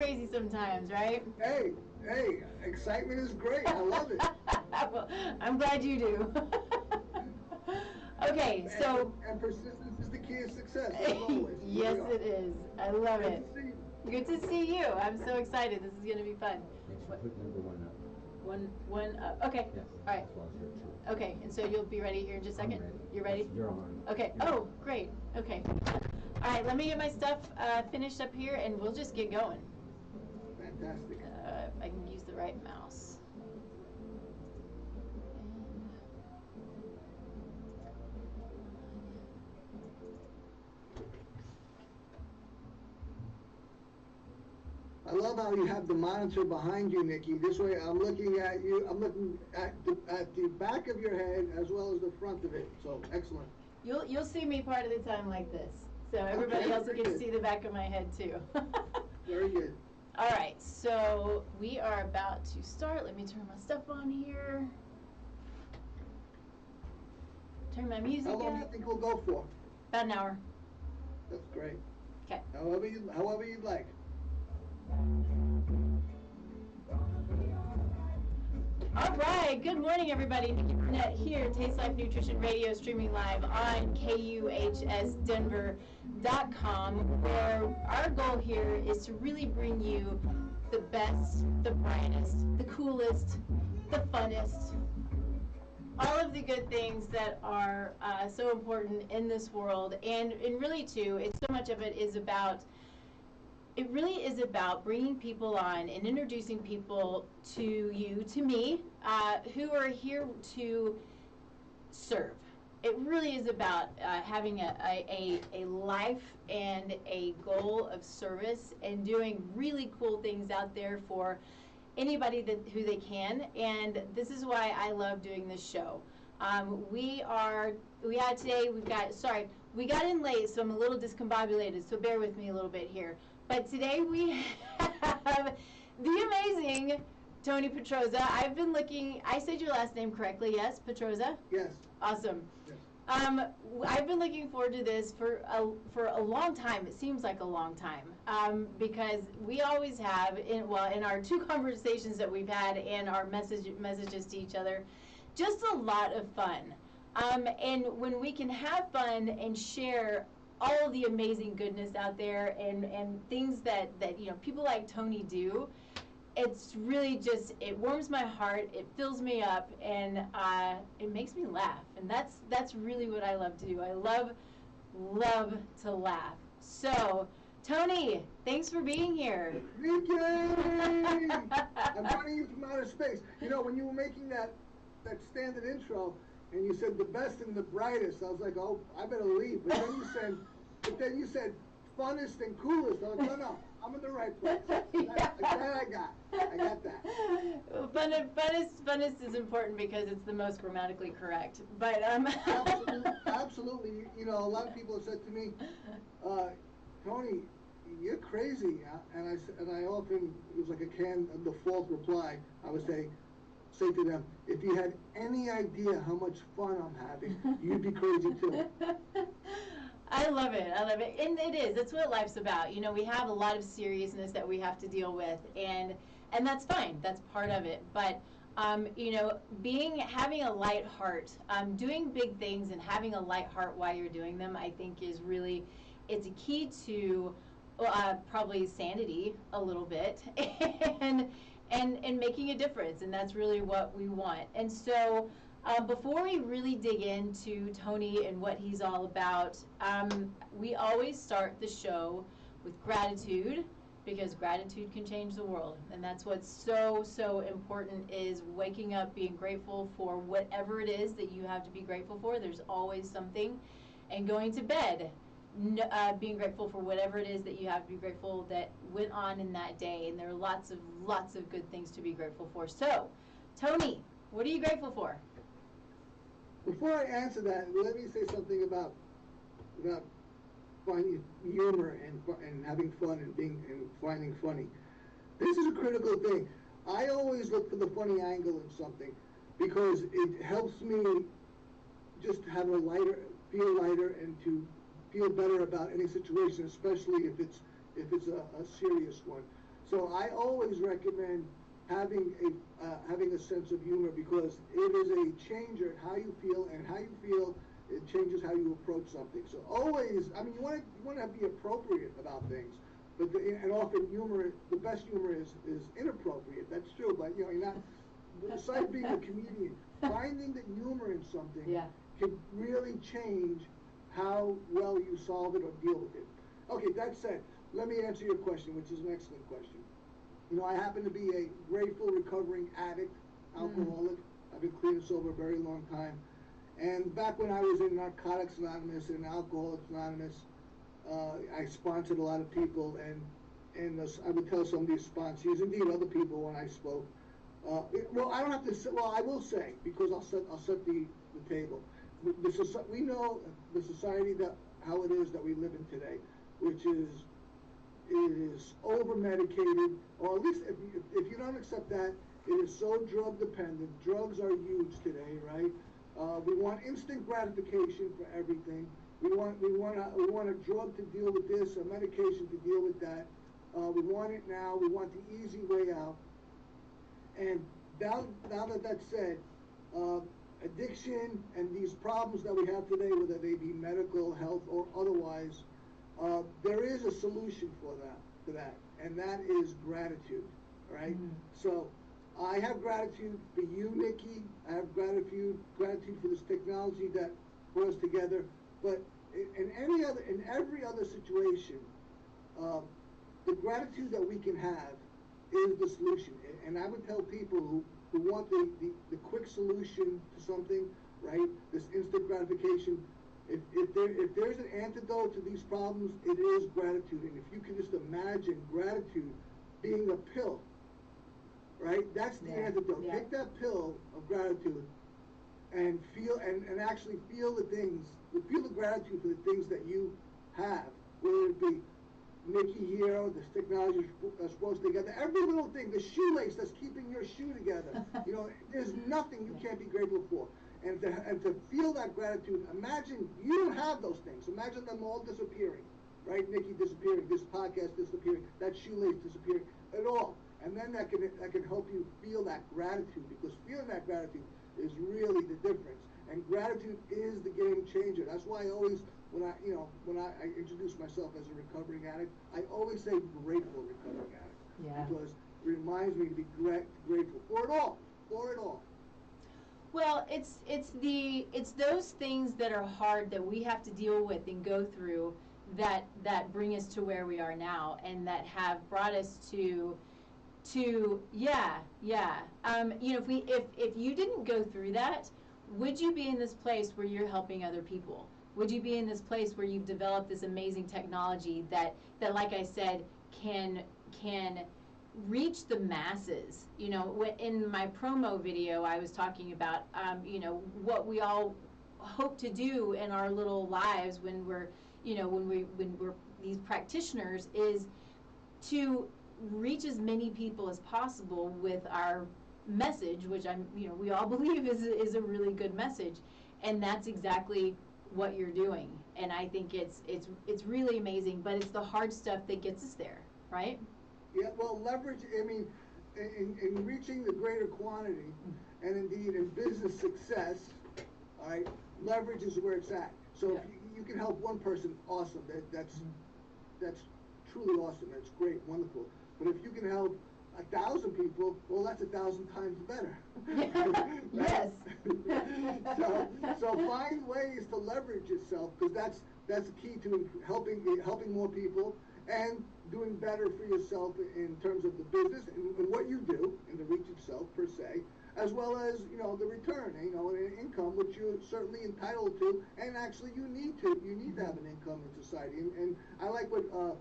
crazy sometimes, right? Hey, excitement is great. I love it. Well, I'm glad you do. Okay, so And persistence is the key to success, as always. Here we yes, it are. is. I love Good it. to see you. Good to see you. I'm so excited. This is going to be fun. Make sure you put number one up. One up. Okay. Yes. All right. As well as your two. Okay, and so you'll be ready here in just a I'm second? ready. You're ready? Yes, you're on. Okay. Oh, great. Okay. All right, let me get my stuff finished up here, and we'll just get going. Fantastic. If I can use the right mouse. I love how you have the monitor behind you, Nikki. This way I'm looking at you. I'm looking at the back of your head as well as the front of it. So, excellent. You'll see me part of the time like this. So everybody Okay, else very can good. see the back of my head too. Very good. All right, so we are about to start. Let me turn my stuff on here. Turn my music How long do you up. think we'll go for? About an hour. That's great. Okay. However you'd like. All right, good morning, everybody. Nikki Burnett here, Taste Life Nutrition Radio, streaming live on KUHSdenver.com, where our goal here is to really bring you the best, the brightest, the coolest, the funnest, all of the good things that are so important in this world. And really, too, it's so much of it is about it really is about bringing people on and introducing people to you, to me, who are here to serve. It really is about having a life and a goal of service and doing really cool things out there for anybody who they can. And this is why I love doing this show. We got in late, so I'm a little discombobulated, so bear with me a little bit here. But today we have the amazing Tony Petroza. I've been looking, I said your last name correctly, yes, Petroza? Yes. Awesome. Yes. I've been looking forward to this for a long time. It seems like a long time, because we always have, in our two conversations that we've had and our messages to each other, just a lot of fun. And when we can have fun and share all the amazing goodness out there and things that people like Tony do, it's really just, it warms my heart, it fills me up, and it makes me laugh. And that's really what I love to do. I love to laugh. So, Tony, thanks for being here. Nikki! I'm joining you from outer space. You know, when you were making that standard intro, and you said the best and the brightest, I was like, oh, I better leave. But then you said funnest and coolest. I was like, no, I'm in the right place. That I got that. Well, funnest is important because it's the most grammatically correct. But Absolutely. You know, a lot of people have said to me, Tony, you're crazy. And I often, it was like a default reply. I would say to them, if you had any idea how much fun I'm having, you'd be crazy too. I love it. And it is. That's what life's about. You know, we have a lot of seriousness that we have to deal with, and that's fine. That's part of it. But having a light heart, doing big things and having a light heart while you're doing them, I think is really, it's a key to probably sanity a little bit and making a difference, and that's really what we want. And so before we really dig into Tony and what he's all about, we always start the show with gratitude, because gratitude can change the world. And that's what's so important, is waking up being grateful for whatever it is that you have to be grateful for. There's always something. And going to bed being grateful for whatever it is that you have to be grateful that went on in that day. And there are lots of good things to be grateful for. So, Tony, what are you grateful for? Before I answer that, let me say something about finding humor and having fun and finding funny. This is a critical thing. I always look for the funny angle in something, because it helps me just have feel lighter, and to feel better about any situation, especially if it's a serious one. So I always recommend having a sense of humor, because it is a changer in how you feel, and how you feel, it changes how you approach something. So always, I mean, you want to be appropriate about things, but and often humor, the best humor is inappropriate. That's true, but you know, you're not. Besides being a comedian, finding the humor in something can really change how well you solve it or deal with it. Okay, that said, let me answer your question, which is an excellent question. You know, I happen to be a grateful recovering addict, alcoholic. I've been clean and sober a very long time. And back when I was in Narcotics Anonymous and Alcoholics Anonymous, I sponsored a lot of people, and I would tell some of these sponsees, indeed other people when I spoke, well, I don't have to say, well, I will say, because I'll set the table. We know the society how it is that we live in today, which is, it is over-medicated, or at least if you don't accept that, it is so drug-dependent. Drugs are huge today, right? We want instant gratification for everything. We want a drug to deal with this, a medication to deal with that. We want it now. We want the easy way out. And now that that's said, addiction and these problems that we have today, whether they be medical, health, or otherwise, there is a solution to that, and that is gratitude, right? So I have gratitude for you, Nikki. I have gratitude for this technology that brought us together. But in every other situation, the gratitude that we can have is the solution. And I would tell people who want the quick solution to something, right? This instant gratification. If there's an antidote to these problems, it is gratitude. And if you can just imagine gratitude being a pill, right? That's the antidote. Take that pill of gratitude and actually feel the gratitude for the things that you have, whether it be Nikki here, this technology that's supposed together, every little thing, the shoelace that's keeping your shoe together. You know, there's nothing you can't be grateful for. And to feel that gratitude, imagine you don't have those things. Imagine them all disappearing, right? Nikki disappearing, this podcast disappearing, that shoelace disappearing, it all. And then that can help you feel that gratitude, because feeling that gratitude is really the difference. And gratitude is the game changer. That's why I always, when I introduce myself as a recovering addict, I always say grateful recovering addict. Because it reminds me to be grateful for it all. Well, it's those things that are hard that we have to deal with and go through that bring us to where we are now, and that have brought us to you know, if you didn't go through that, would you be in this place where you're helping other people? Would you be in this place where you've developed this amazing technology that like I said, can reach the masses? You know, in my promo video, I was talking about, you know, what we all hope to do in our little lives when we're these practitioners, is to reach as many people as possible with our message, which we all believe is a really good message, and that's exactly what you're doing. And I think it's really amazing, but it's the hard stuff that gets us there, right? Yeah, well, leverage, I mean, in reaching the greater quantity, and indeed in business success, all right, leverage is where it's at. So if you can help one person, awesome. That's truly awesome. That's great, wonderful. But if you can help 1,000 people, well, that's 1,000 times better. Yes. So find ways to leverage yourself, because that's the key to helping more people and doing better for yourself in terms of the business and what you do and the reach itself per se, as well as, you know, the return, you know, an income, which you're certainly entitled to, and actually you need to have an income in society. And I like what the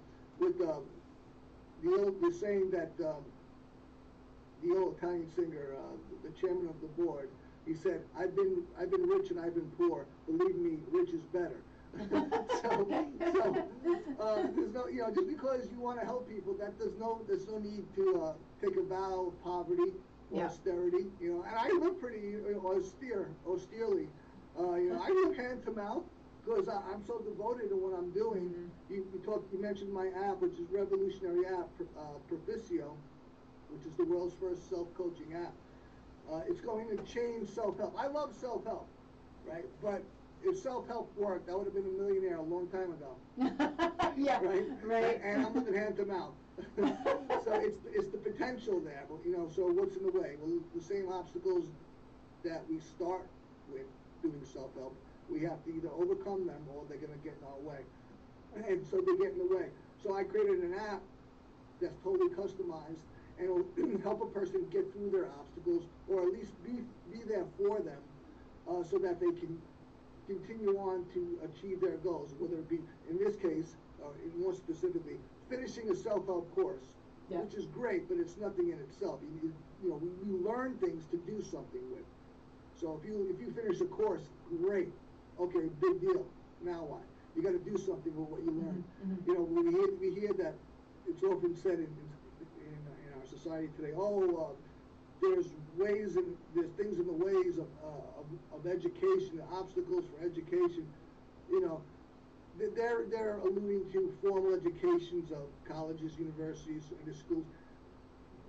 saying that the old Italian singer, the chairman of the board, he said, I've been rich and I've been poor. Believe me, rich is better. so there's no, you know, just because you want to help people, that there's no need to take a vow of poverty or austerity, you know. And I live pretty austerely. You know, I live hand to mouth. because I'm so devoted to what I'm doing. You mentioned my app, which is revolutionary app, Proficio, which is the world's first self-coaching app. It's going to change self-help. I love self-help, right? But if self-help worked, I would have been a millionaire a long time ago. Yeah, right. And I'm looking hand to mouth. So it's the potential there, but, so what's in the way? Well, the same obstacles that we start with doing self-help, we have to either overcome them or they're going to get in our way. And so they get in the way. So I created an app that's totally customized and will help a person get through their obstacles, or at least be there for them, so that they can continue on to achieve their goals, whether it be, in this case, more specifically, finishing a self-help course, which is great, but it's nothing in itself. We learn things to do something with. So if you finish a course, great. Okay, big deal. Now what? You got to do something with what you learn. We hear that it's often said in our society today. There's things in the ways of education, obstacles for education. They're alluding to formal educations of colleges, universities, and the schools.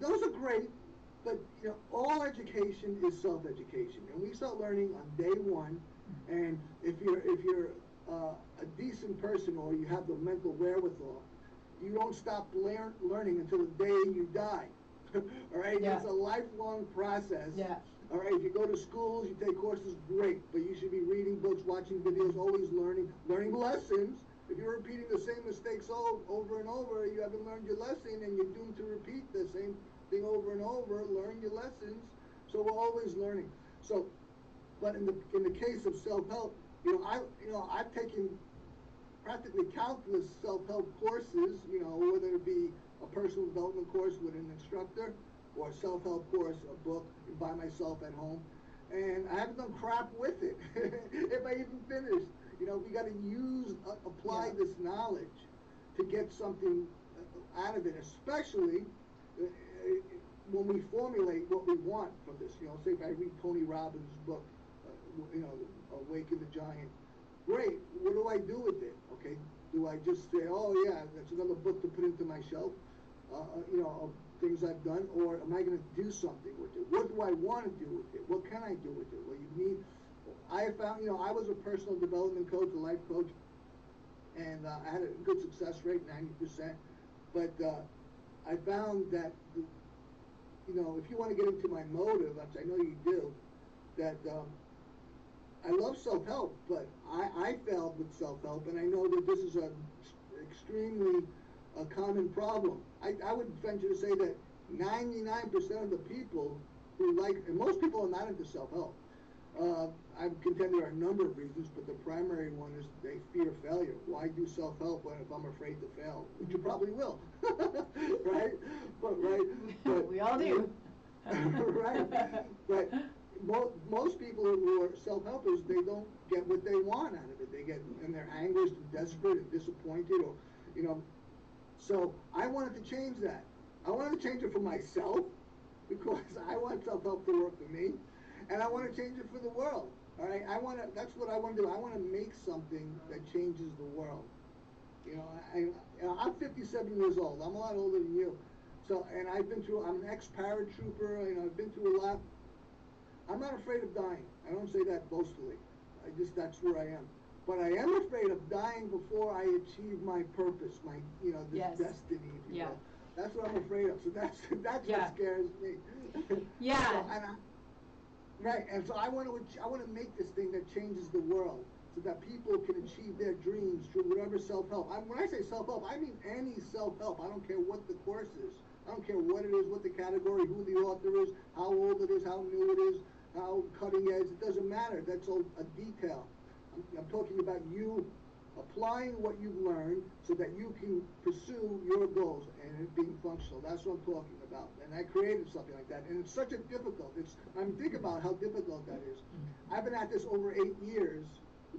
Those are great, but all education is self-education, and we start learning on day one. And if you're a decent person, or you have the mental wherewithal, you don't stop learning until the day you die. All right, it's a lifelong process. All right, if you go to schools, you take courses, great, but you should be reading books, watching videos, always learning lessons. If you're repeating the same mistakes over and over, you haven't learned your lesson, and you're doomed to repeat the same thing over and over. Learn your lessons. So we're always learning. So, but in the case of self-help, I've taken practically countless self-help courses, whether it be a personal development course with an instructor, or a self-help course, a book by myself at home, and I haven't done crap with it. If I even finished, we got to apply this knowledge to get something out of it, especially when we formulate what we want from this. Say if I read Tony Robbins' book, Awaken the Giant, great. What do I do with it? Okay, do I just say, oh yeah, that's another book to put into my shelf, of things I've done, or am I going to do something with it? What do I want to do with it? What can I do with it? Well, I found, I was a personal development coach, a life coach, and I had a good success rate, 90%. But I found that, if you want to get into my motive, which I know you do, that I love self-help, but I failed with self-help, and I know that this is an extremely common problem. I would venture to say that 99% of the people and most people are not into self-help. I contend there are a number of reasons, but the primary one is they fear failure. Why do self-help if I'm afraid to fail? Which you probably will, right? But we all do. Right, but most people who are self-helpers, they don't get what they want out of it. And they're anguished and desperate and disappointed, or So I wanted to change that. I wanted to change it for myself, because I want self-help to work for me, and I want to change it for the world. All right, that's what I want to do. I want to make something that changes the world. I'm 57 years old. I'm a lot older than you. So, and I'm an ex-paratrooper. I've been through a lot. I'm not afraid of dying. I don't say that boastfully. That's where I am. But I am afraid of dying before I achieve my purpose, this destiny, if you will. That's what I'm afraid of. So that's what scares me. Yeah. And so I want to make this thing that changes the world, so that people can achieve their dreams through whatever self-help. When I say self-help, I mean any self-help. I don't care what the course is. I don't care what it is, what the category, who the author is, how old it is, how new it is, how cutting edge. It doesn't matter. That's all a detail. I'm talking about you applying what you've learned so that you can pursue your goals and it being functional. That's what I'm talking about. And I created something like that. And it's such a difficult. Think about how difficult that is. I've been at this over 8 years.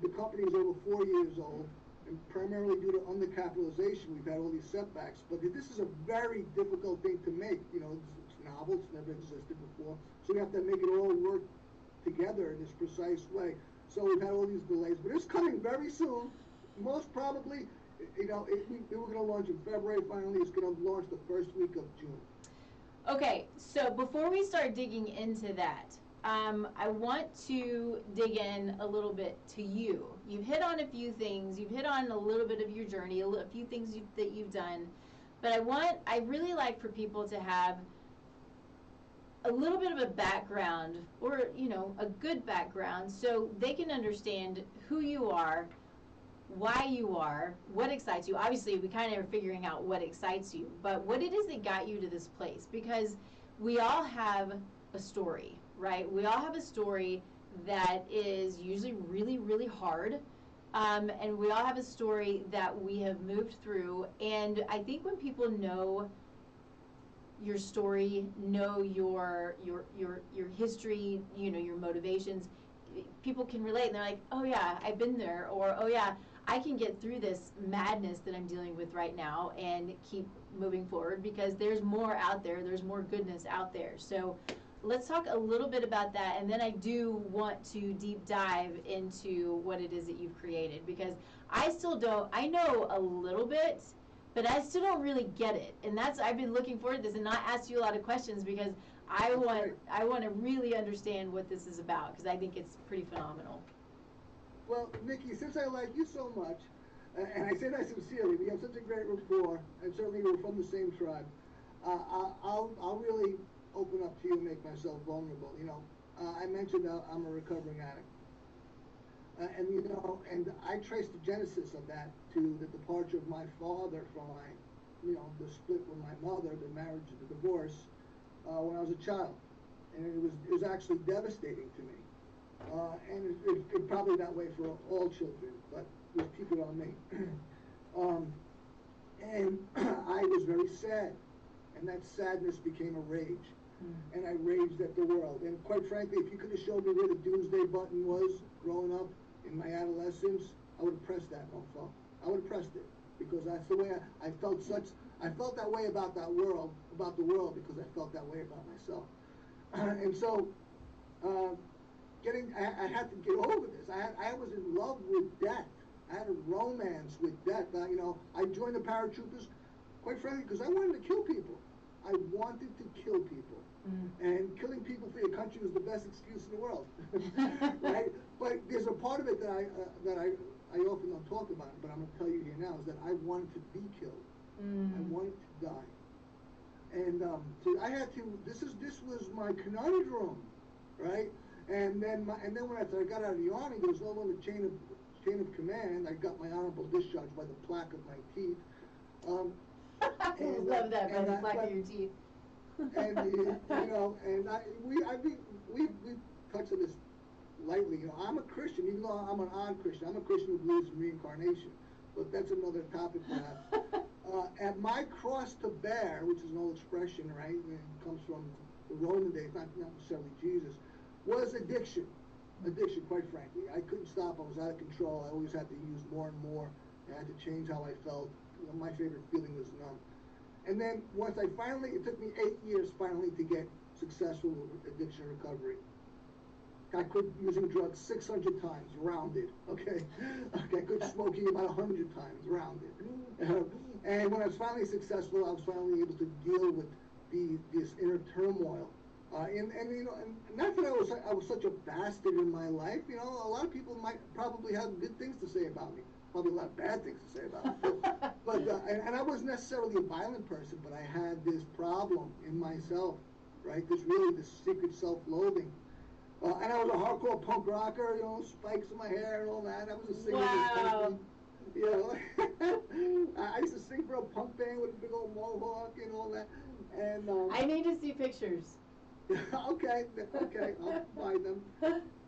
The company is over 4 years old. And primarily due to undercapitalization, we've had all these setbacks. But this is a very difficult thing to make. It's novel. It's never existed before. So we have to make it all work together in this precise way. So we've had all these delays, but it's coming very soon. Most probably, we were going to launch in February. Finally, it's going to launch the first week of June. Okay, so before we start digging into that, I want to dig in a little bit to you. You've hit on a few things. You've hit on a little bit of your journey, a few things that you've done. But I really like for people to have a little bit of a background, or, a good background, so they can understand who you are, why you are, what excites you. Obviously, we kind of are figuring out what excites you, but what it is that got you to this place, because we all have a story, right? We all have a story that is usually really, really hard, and we all have a story that we have moved through, and I think when people know your story, know your history, your motivations, people can relate, and they're like, oh yeah, I've been there, or oh yeah, I can get through this madness that I'm dealing with right now and keep moving forward, because there's more out there, there's more goodness out there. So let's talk a little bit about that, and then I do want to deep dive into what it is that you've created, because I know a little bit, but I still don't really get it. And I've been looking forward to this and not ask you a lot of questions, because I want to really understand what this is about, because I think it's pretty phenomenal. Well, Nikki, since I like you so much, and I say that sincerely, we have such a great rapport, and certainly we're from the same tribe, I'll really open up to you and make myself vulnerable. I mentioned I'm a recovering addict. And I trace the genesis of that to the departure of my father from the split with my mother, the marriage, the divorce, when I was a child. And it was actually devastating to me. And it's probably that way for all children, but just keep it on me. And I was very sad, and that sadness became a rage. And I raged at the world. And quite frankly, if you could have showed me where the doomsday button was growing up in my adolescence, I would have pressed that mofo. I would have pressed it, because that's the way I felt. I felt that way about the world, because I felt that way about myself. And so, I had to get over this. I was in love with death. I had a romance with death. I joined the paratroopers, quite frankly, because I wanted to kill people. I wanted to kill people. And killing people for your country was the best excuse in the world, right? But there's a part of it that I often don't talk about, but I'm going to tell you here now, is that I wanted to be killed. I wanted to die. And so I had to. This was my conundrum, right? And then when I got out of the army, there was no longer chain of command. I got my honorable discharge by the plaque of my teeth. I love that, by the plaque of your teeth. We've touched on this lightly. I'm a Christian, even though I'm an odd Christian. I'm a Christian who believes in reincarnation, but that's another topic perhaps. At my cross to bear, which is an old expression, right? It comes from the Roman days, not necessarily Jesus, was addiction. Addiction, quite frankly. I couldn't stop. I was out of control. I always had to use more and more. I had to change how I felt. My favorite feeling was numb. And then once it took me 8 years finally to get successful with addiction recovery. I quit using drugs 600 times, rounded, okay? I quit smoking about 100 times, rounded. And when I was finally successful, I was finally able to deal with this inner turmoil. And not that I was such a bastard in my life. A lot of people might probably have good things to say about me. Probably a lot of bad things to say about me. But I wasn't necessarily a violent person, but I had this problem in myself, right? This secret self-loathing. And I was a hardcore punk rocker, spikes in my hair and all that. I was a singer. Wow. I used to sing for a punk band with a big old mohawk and all that. And I need to see pictures. Okay, I'll provide them.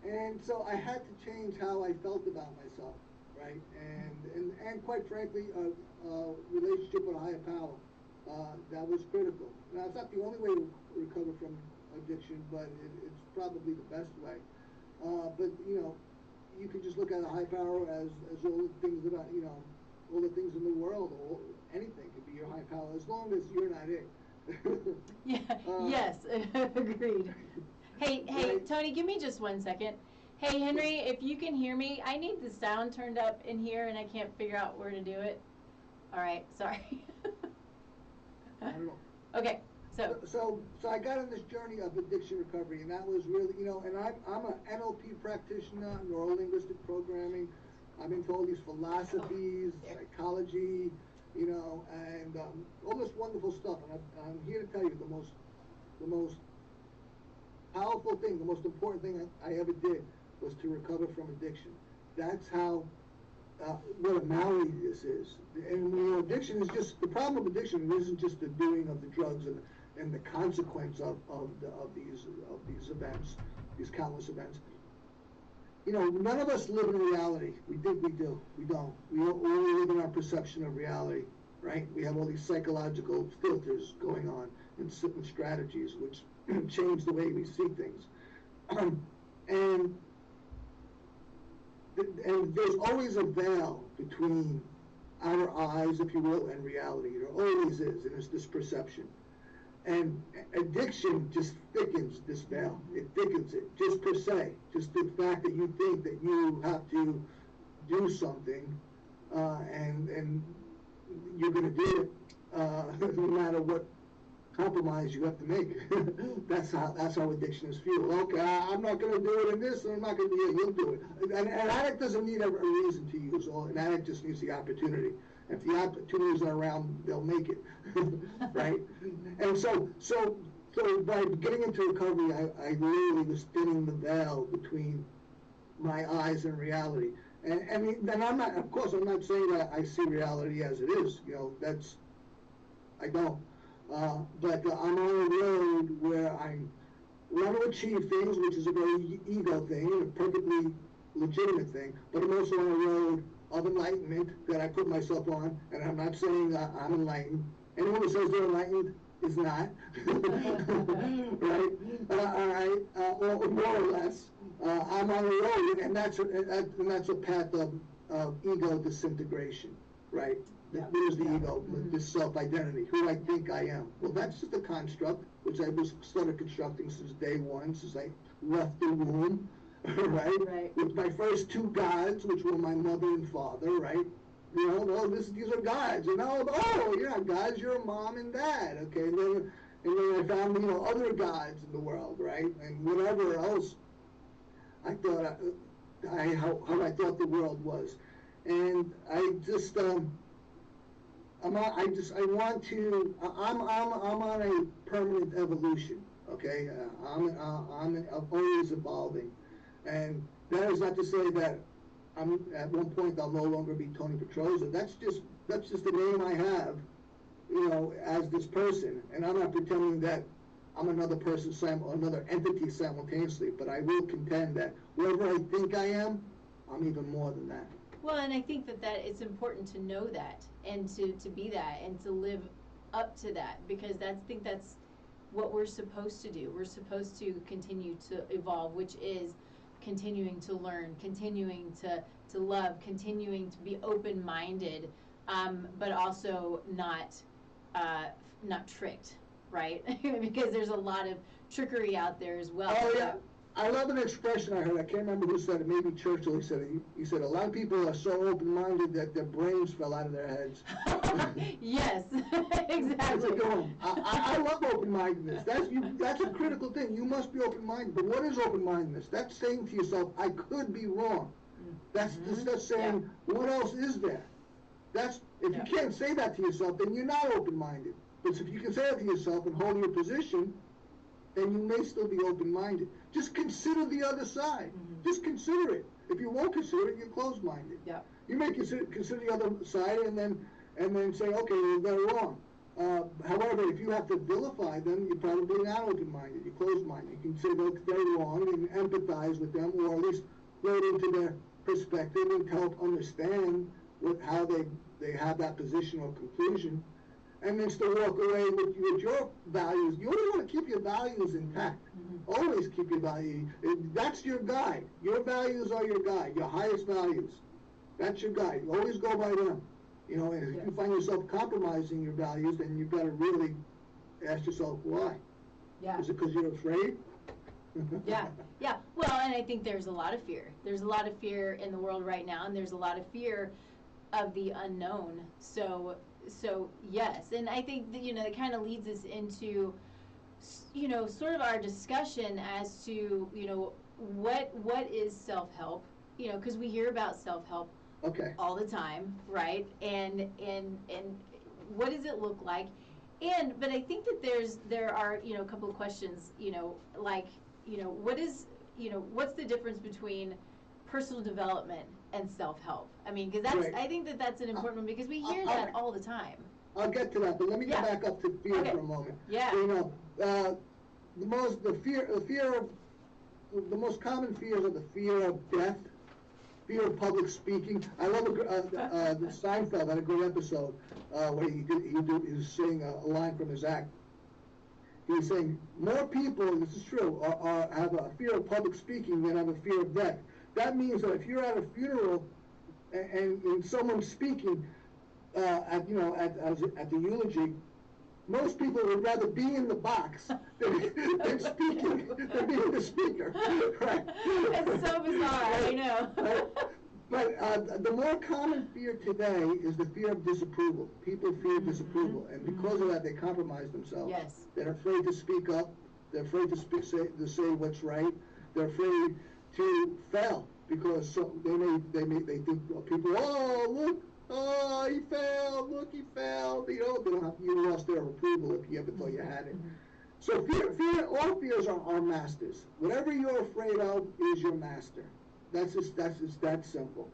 And so I had to change how I felt about myself, right? And quite frankly, a relationship with a higher power. That was critical. Now, it's not the only way to recover from addiction, but it's probably the best way. But you can just look at a high power as all the things about all the things in the world, or anything could be your high power as long as you're not it. Yeah. Yes. Agreed. Hey, right? Tony, give me just 1 second. Hey, Henry, if you can hear me, I need the sound turned up in here and I can't figure out where to do it. All right, sorry. I don't know. Okay, so. So I got on this journey of addiction recovery, and that was really, and I'm an NLP practitioner, neuro-linguistic programming. I'm into all these philosophies, psychology, and all this wonderful stuff. And I'm here to tell you the most powerful thing, the most important thing I ever did was to recover from addiction. That's how, what a malady this is. And addiction is just, the problem with addiction isn't just the doing of the drugs and the consequence of these events, these countless events. None of us live in reality. We think we do. We don't. We only live in our perception of reality, right? We have all these psychological filters going on and certain strategies which change the way we see things. And there's always a veil between our eyes, if you will, and reality. There always is, and it's this perception. And addiction just thickens this veil. It thickens it, just per se. Just the fact that you think that you have to do something, and you're going to do it, no matter what compromise you have to make. That's how addiction is fueled. Okay, I'm not going to do it in this, and I'm not going to do it. You'll do it. An addict doesn't need a reason to use. An addict just needs the opportunity. If the opportunities are around, they'll make it, right? And so by getting into recovery, I literally was thinning the veil between my eyes and reality. And I'm not, of course, I'm not saying that I see reality as it is. I don't. But I'm on a road where I want to achieve things, which is a very ego thing, and a perfectly legitimate thing. But I'm also on a road of enlightenment that I put myself on, and I'm not saying I'm enlightened. Anyone who says they're enlightened is not, right? Or more or less, I'm on a road, and that's a path of ego disintegration, right? There's the ego, this self-identity, who I think I am. Well, that's just a construct, which I started constructing since day one, since I left the womb. Right? With my first two gods, which were my mother and father, right? These are gods. You're not gods, you're a mom and dad, okay? And then I found, other gods in the world, right? And whatever else I thought, how I thought the world was. And I just, I'm on a permanent evolution, okay? I'm always evolving. And that is not to say that at one point I'll no longer be Tony Petroza. That's just the name I have, as this person. And I'm not pretending that I'm another person, another entity simultaneously. But I will contend that wherever I think I am, I'm even more than that. Well, and I think that it's important to know that and to be that and to live up to that, because I think that's what we're supposed to do. We're supposed to continue to evolve, which is continuing to learn, continuing to love, continuing to be open-minded, but also not tricked, right? Because there's a lot of trickery out there as well. Oh, yeah. I love an expression I heard. I can't remember who said it. Maybe Churchill. He said it. He said a lot of people are so open-minded that their brains fell out of their heads. Yes, exactly. I love open-mindedness. That's a critical thing. You must be open-minded. But what is open-mindedness? That's saying to yourself, I could be wrong. That's saying, what else is there? If you can't say that to yourself, then you're not open-minded. But if you can say that to yourself and hold your position, then you may still be open-minded. Just consider the other side. Just consider it. If you won't consider it, you're closed-minded. You may consider the other side and then say, okay, they're wrong. However, if you have to vilify them, you're probably not open-minded. You're closed-minded. You can say they're wrong and empathize with them, or at least go into their perspective and help understand how they have that position or conclusion. And then still walk away with your values. You always want to keep your values intact. Always keep your values. That's your guide. Your values are your guide. Your highest values. That's your guide. You always go by them. And if you find yourself compromising your values, then you've got to really ask yourself why. Is it because you're afraid? Yeah, yeah. Well, and I think there's a lot of fear. There's a lot of fear in the world right now, and there's a lot of fear of the unknown. So yes, and I think that, it kind of leads us into, sort of our discussion as to, what is self-help, because we hear about self-help Okay. all the time, right? And what does it look like? But I think that there are, a couple of questions, like, what's the difference between personal development and self-help? I mean, because Right. I think that that's an important one, because we hear that all the time. I'll get to that, but let me Yeah. go back up to fear Okay. for a moment. Yeah. The most common fears are the fear of death, fear of public speaking. I love the Seinfeld had a great episode where he was saying a line from his act. He was saying more people, and this is true, have a fear of public speaking than have a fear of death. That means that if you're at a funeral and someone's speaking at the eulogy, most people would rather be in the box than speaking than being the speaker, right? It's so bizarre, I know. Right? But the more common fear today is the fear of disapproval. People fear disapproval, and because of that, they compromise themselves. Yes. They're afraid to speak up. They're afraid to say what's right. They're afraid to fail because they think people, oh look. Oh, he failed! Look, he failed! They don't have, you lost their approval if you ever thought you had it. So all fears are masters. Whatever you're afraid of is your master. That's just that simple.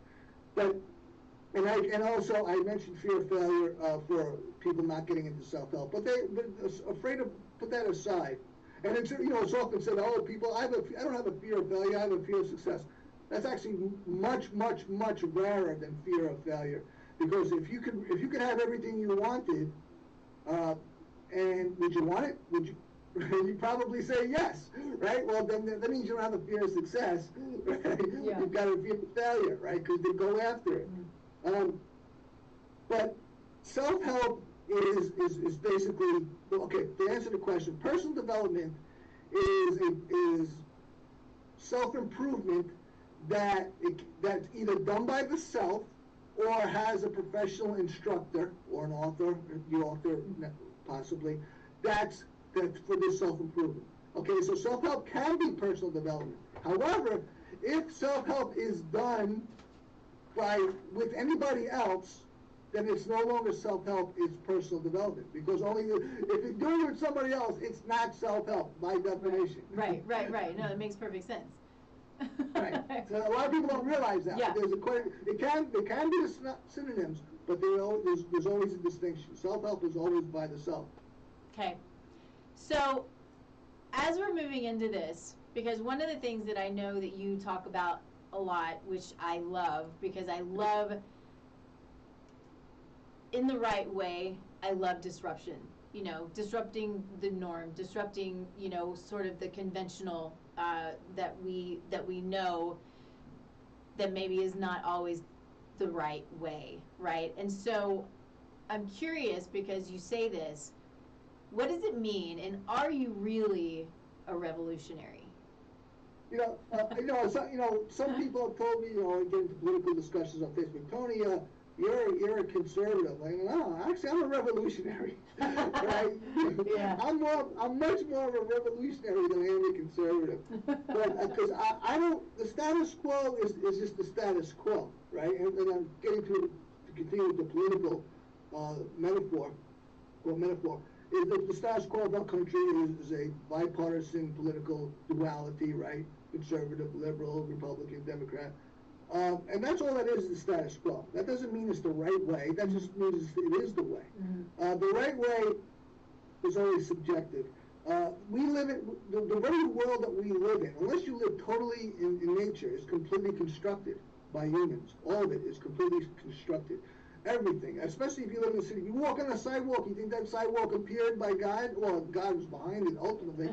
And also I mentioned fear of failure for people not getting into self-help, but afraid to put that aside. And it's often said, oh, people, I don't have a fear of failure. I have a fear of success. That's actually much, much, much rarer than fear of failure. Because if you could have everything you wanted, and would you want it? Would you? You'd probably say yes, right? Well, then that means you don't have a fear of success, right? Yeah. You've got a fear of failure, right? Because they go after it. But self-help is basically, okay, to answer the question, personal development is self-improvement that's either done by the self or has a professional instructor or an author, the author possibly, that's for this self-improvement. Okay, so self-help can be personal development. However, if self-help is done with anybody else, then it's no longer self-help, it's personal development. Because if you're doing it with somebody else, it's not self-help by definition. Right. No, that makes perfect sense. Right. So a lot of people don't realize that. Yeah. It can be synonyms, but there's always a distinction. Self-help is always by the self. Okay. So, as we're moving into this, because one of the things that I know that you talk about a lot, which I love, because I love, in the right way, I love disruption. Disrupting the norm, disrupting, sort of the conventional that we know that maybe is not always the right way, right? And so I'm curious, because you say this, what does it mean, and are you really a revolutionary? Some people have told me, I get into political discussions on Facebook, Tony, you're a conservative. Like, no, actually, I'm a revolutionary. Right? Yeah. I'm much more of a revolutionary than I am a conservative. But because I don't, the status quo is just the status quo, right? And I'm getting to continue with the political metaphor. Is the status quo of our country is a bipartisan political duality, right? Conservative, liberal, Republican, Democrat. And that's all that is the status quo. That doesn't mean it's the right way. That just means it is the way. Mm-hmm. The right way is always subjective. We live in, the very world that we live in, unless you live totally in nature, is completely constructed by humans. All of it is completely constructed. Everything, especially if you live in the city. You walk on a sidewalk, you think that sidewalk appeared by God? Well, God was behind it ultimately.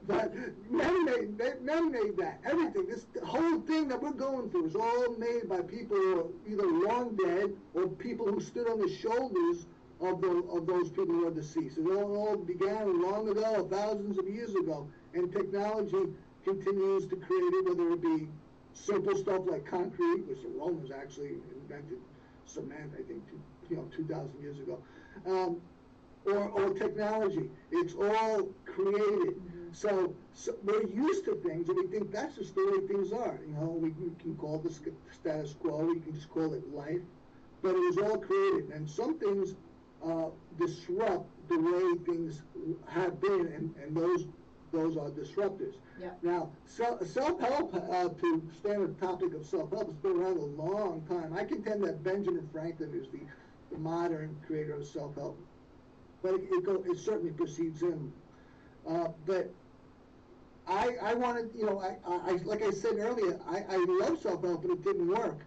But men made that. Everything, this whole thing that we're going through is all made by people who are either long dead or people who stood on the shoulders of those people who are deceased. It all began long ago, thousands of years ago, and technology continues to create it, whether it be simple stuff like concrete, which the Romans actually invented cement, I think, 2,000 years ago, or technology. It's all created. Mm-hmm. So we're used to things, and we think that's just the way things are. We can call this status quo, we can just call it life, but it was all created, and some things disrupt the way things have been, and those are disruptors. Yeah. Now, self-help, to stay on the topic of self-help, has been around a long time. I contend that Benjamin Franklin is the modern creator of self-help, but it certainly precedes him. But I wanted, like I said earlier, I love self-help, but it didn't work.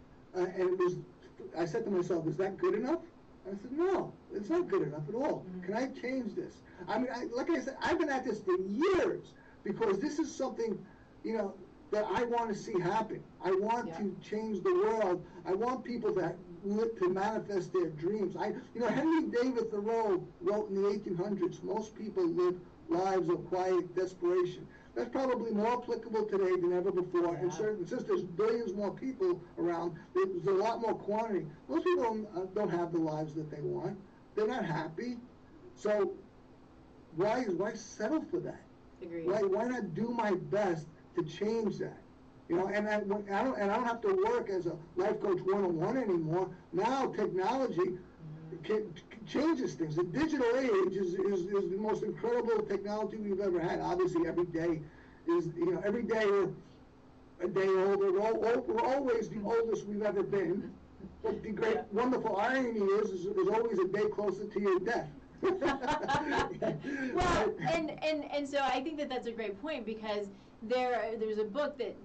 I said to myself, is that good enough? I said, no, it's not good enough at all. Mm-hmm. Can I change this? I mean, like I said, I've been at this for years, because this is something, that I want to see happen. I want to change the world. I want people to manifest their dreams. Henry David Thoreau wrote in the 1800s, most people live lives of quiet desperation. That's probably more applicable today than ever before. Yeah. And since there's billions more people around, there's a lot more quantity. Most people don't have the lives that they want. They're not happy. So why settle for that? Agreed. Why not do my best to change that? And I don't have to work as a life coach 101 anymore. Now technology changes things. The digital age is the most incredible technology we've ever had. Obviously, every day every day we're a day older. We're always the oldest we've ever been. But the great, wonderful irony is there's always a day closer to your death. Well, and so I think that's a great point, because there's a book that,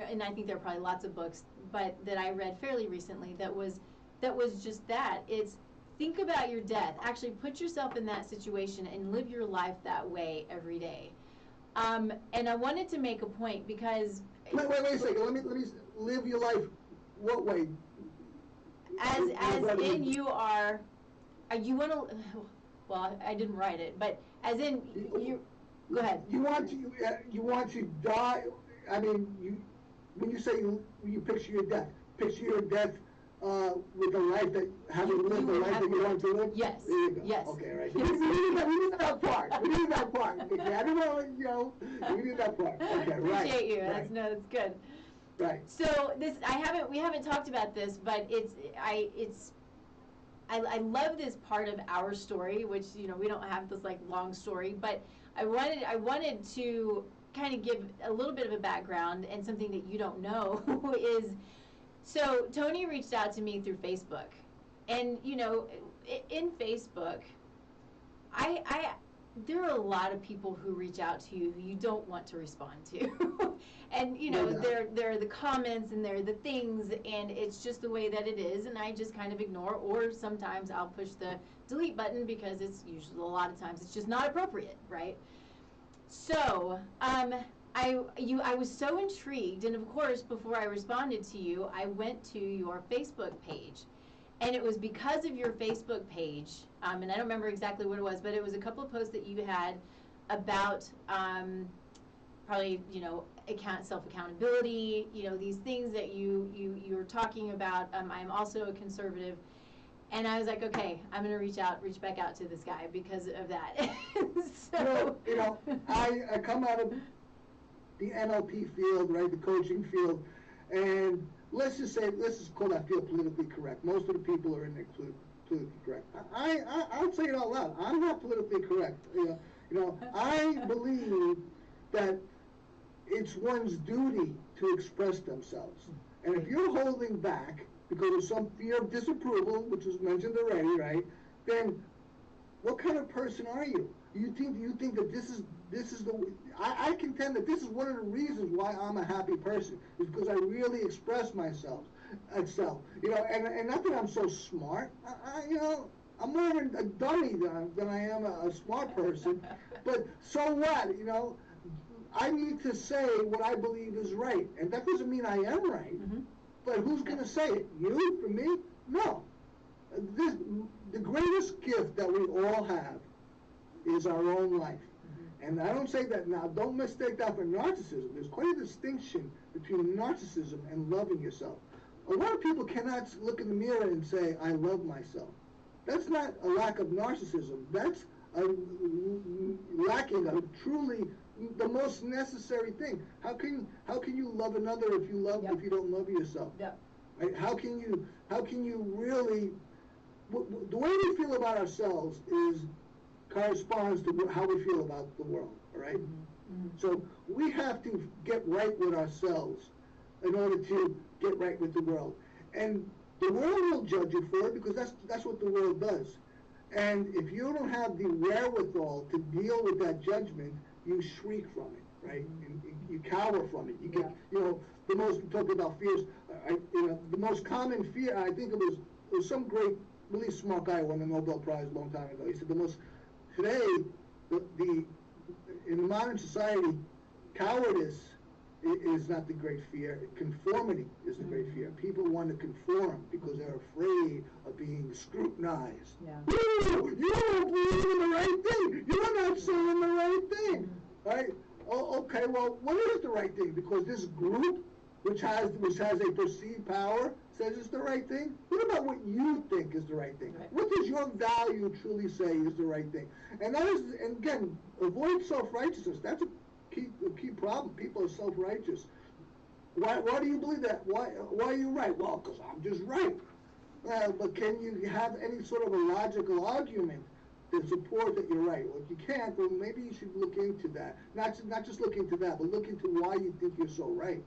and I think there are probably lots of books, but that I read fairly recently that was just that. It's think about your death. Actually, put yourself in that situation and live your life that way every day. And I wanted to make a point because wait a second. Let me live your life. What way? As in you want to. Well, I didn't write it, but as in you. Go ahead. You want to die. I mean, when you say you picture your death, with a life that having lived the life that you want to live. Yes. There you go. Yes. Okay, right. We need that part. We need that part. Okay, I don't know. We need that part. Okay, right. Appreciate you. Right. That's good. Right. So we haven't talked about this, but I love this part of our story, which we don't have this long story, but I wanted to kind of give a little bit of a background, and something that you don't know is, so Tony reached out to me through Facebook, and in Facebook, there are a lot of people who reach out to you who you don't want to respond to. And there are the comments and there are the things, and it's just the way that it is, and I just kind of ignore, or sometimes I'll push the delete button because it's usually, a lot of times it's just not appropriate, right? So I was so intrigued, and of course before I responded to you, I went to your Facebook page. And it was because of your Facebook page, and I don't remember exactly what it was, but it was a couple of posts that you had about probably self-accountability, these things that you were talking about. I'm also a conservative, and I was like, okay, I'm going to reach back out to this guy because of that. So I come out of the NLP field, right, the coaching field, and let's just call that field politically correct. Most of the people are in there politically correct. I'll say it out loud. I'm not politically correct. I believe that it's one's duty to express themselves. And if you're holding back because of some fear of disapproval, which was mentioned already, right, then what kind of person are you? You think that this is the, I contend that this is one of the reasons why I'm a happy person, is because I really express myself, and not that I'm so smart. I'm more of a dummy than I am a smart person. But so what? I need to say what I believe is right, and that doesn't mean I am right. Mm-hmm. But who's going to say it? You? For me? No. the greatest gift that we all have is our own life. And I don't say that now, don't mistake that for narcissism. There's quite a distinction between narcissism and loving yourself. A lot of people cannot look in the mirror and say, I love myself. That's not a lack of narcissism. That's a lacking of truly the most necessary thing. How can you love another if you don't love yourself? Yep. Right? How can you really, the way we feel about ourselves corresponds to how we feel about the world, all right? Mm-hmm. So we have to get right with ourselves in order to get right with the world. And the world will judge you for it because that's what the world does. And if you don't have the wherewithal to deal with that judgment, you shriek from it, right? And you cower from it. You get, the most, talking about fears, the most common fear, I think it was some great, really smart guy who won the Nobel Prize a long time ago. He said today, in modern society, cowardice is not the great fear. Conformity is the great fear. People want to conform because they're afraid of being scrutinized. Yeah. You don't believe in the right thing. You're not saying the right thing. Right? Oh, okay, well, what is the right thing? Because this group, which has a perceived power, says it's the right thing. What about what you think is the right thing? Right. What does your value truly say is the right thing? And that is, and again, avoid self-righteousness. That's a key problem. People are self-righteous. Why do you believe that? Why are you right? Well, because I'm just right. But can you have any sort of a logical argument to support that you're right? Well, if you can't, well, maybe you should look into that. Not just look into that, but look into why you think you're so right.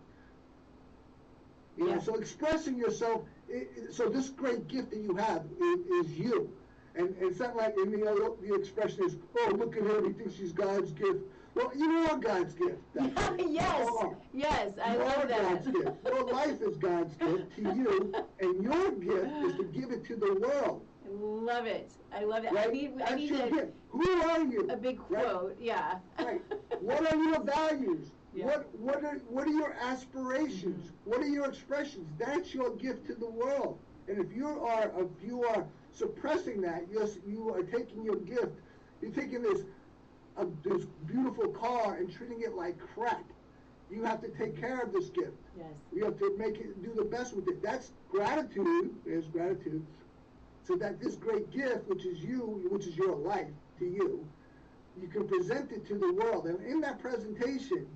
You know, so expressing yourself, so this great gift that you have is you. And it's not like, the expression is, oh, look at her, he thinks she's God's gift. Well, you are God's gift. Yes, I love that. God's gift. Your life is God's gift to you, and your gift is to give it to the world. I love it. I love it. Right? I need your gift. Who are you? A big quote, right? yeah. Right. What are your values? Yeah. What are your aspirations? What are your expressions? That's your gift to the world. And if you are suppressing that, you are taking your gift. You're taking this beautiful car and treating it like crap. You have to take care of this gift. Yes. You have to do the best with it. That's gratitude. There's gratitude. So that this great gift, which is you, which is your life to you, you can present it to the world. And in that presentation,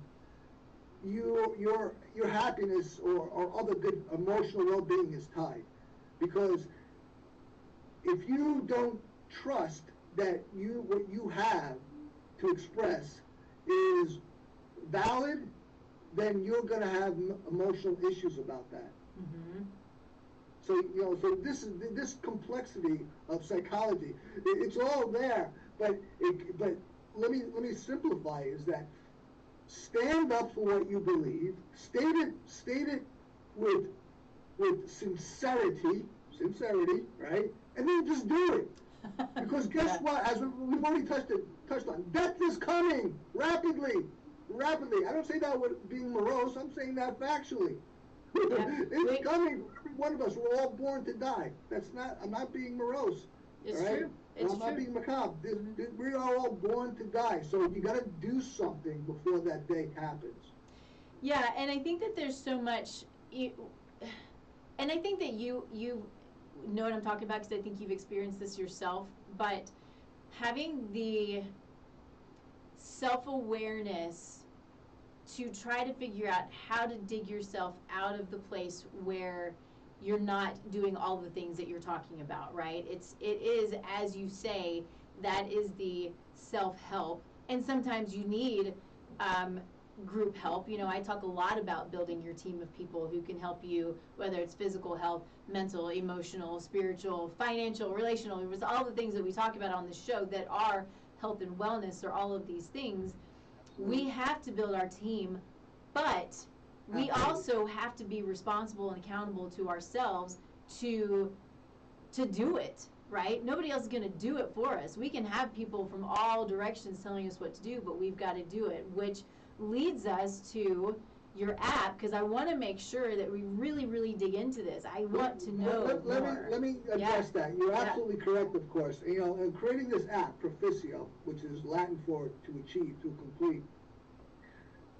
your happiness or other good emotional well-being is tied. Because if you don't trust that what you have to express is valid, then you're going to have emotional issues about that. Mm-hmm. So so this complexity of psychology, it's all there. But let me simplify: is that stand up for what you believe, state it with sincerity, right? And then just do it. Because guess what? As we've already touched on, death is coming rapidly. I don't say that with being morose. I'm saying that factually. It's coming. Every one of us. We're all born to die. I'm not being morose. It's right? true. It's I'm true. not being macabre. We are all born to die. So you got to do something before that day happens. Yeah, and I think that there's so much, and I think that you know what I'm talking about because I think you've experienced this yourself, but having the self-awareness to try to figure out how to dig yourself out of the place where you're not doing all the things that you're talking about, right? It is, as you say, that is the self-help, and sometimes you need group help. I talk a lot about building your team of people who can help you, whether it's physical health, mental, emotional, spiritual, financial, relational. It was all the things that we talk about on the show that are health and wellness, or all of these things. We have to build our team, but we also have to be responsible and accountable to ourselves to do it, right? Nobody else is going to do it for us. We can have people from all directions telling us what to do, but we've got to do it, which leads us to your app, because I want to make sure that we really, really dig into this. I want to know more. Let me address that. You're absolutely correct, of course. You know, in creating this app, Proficio, which is Latin for to achieve, to complete.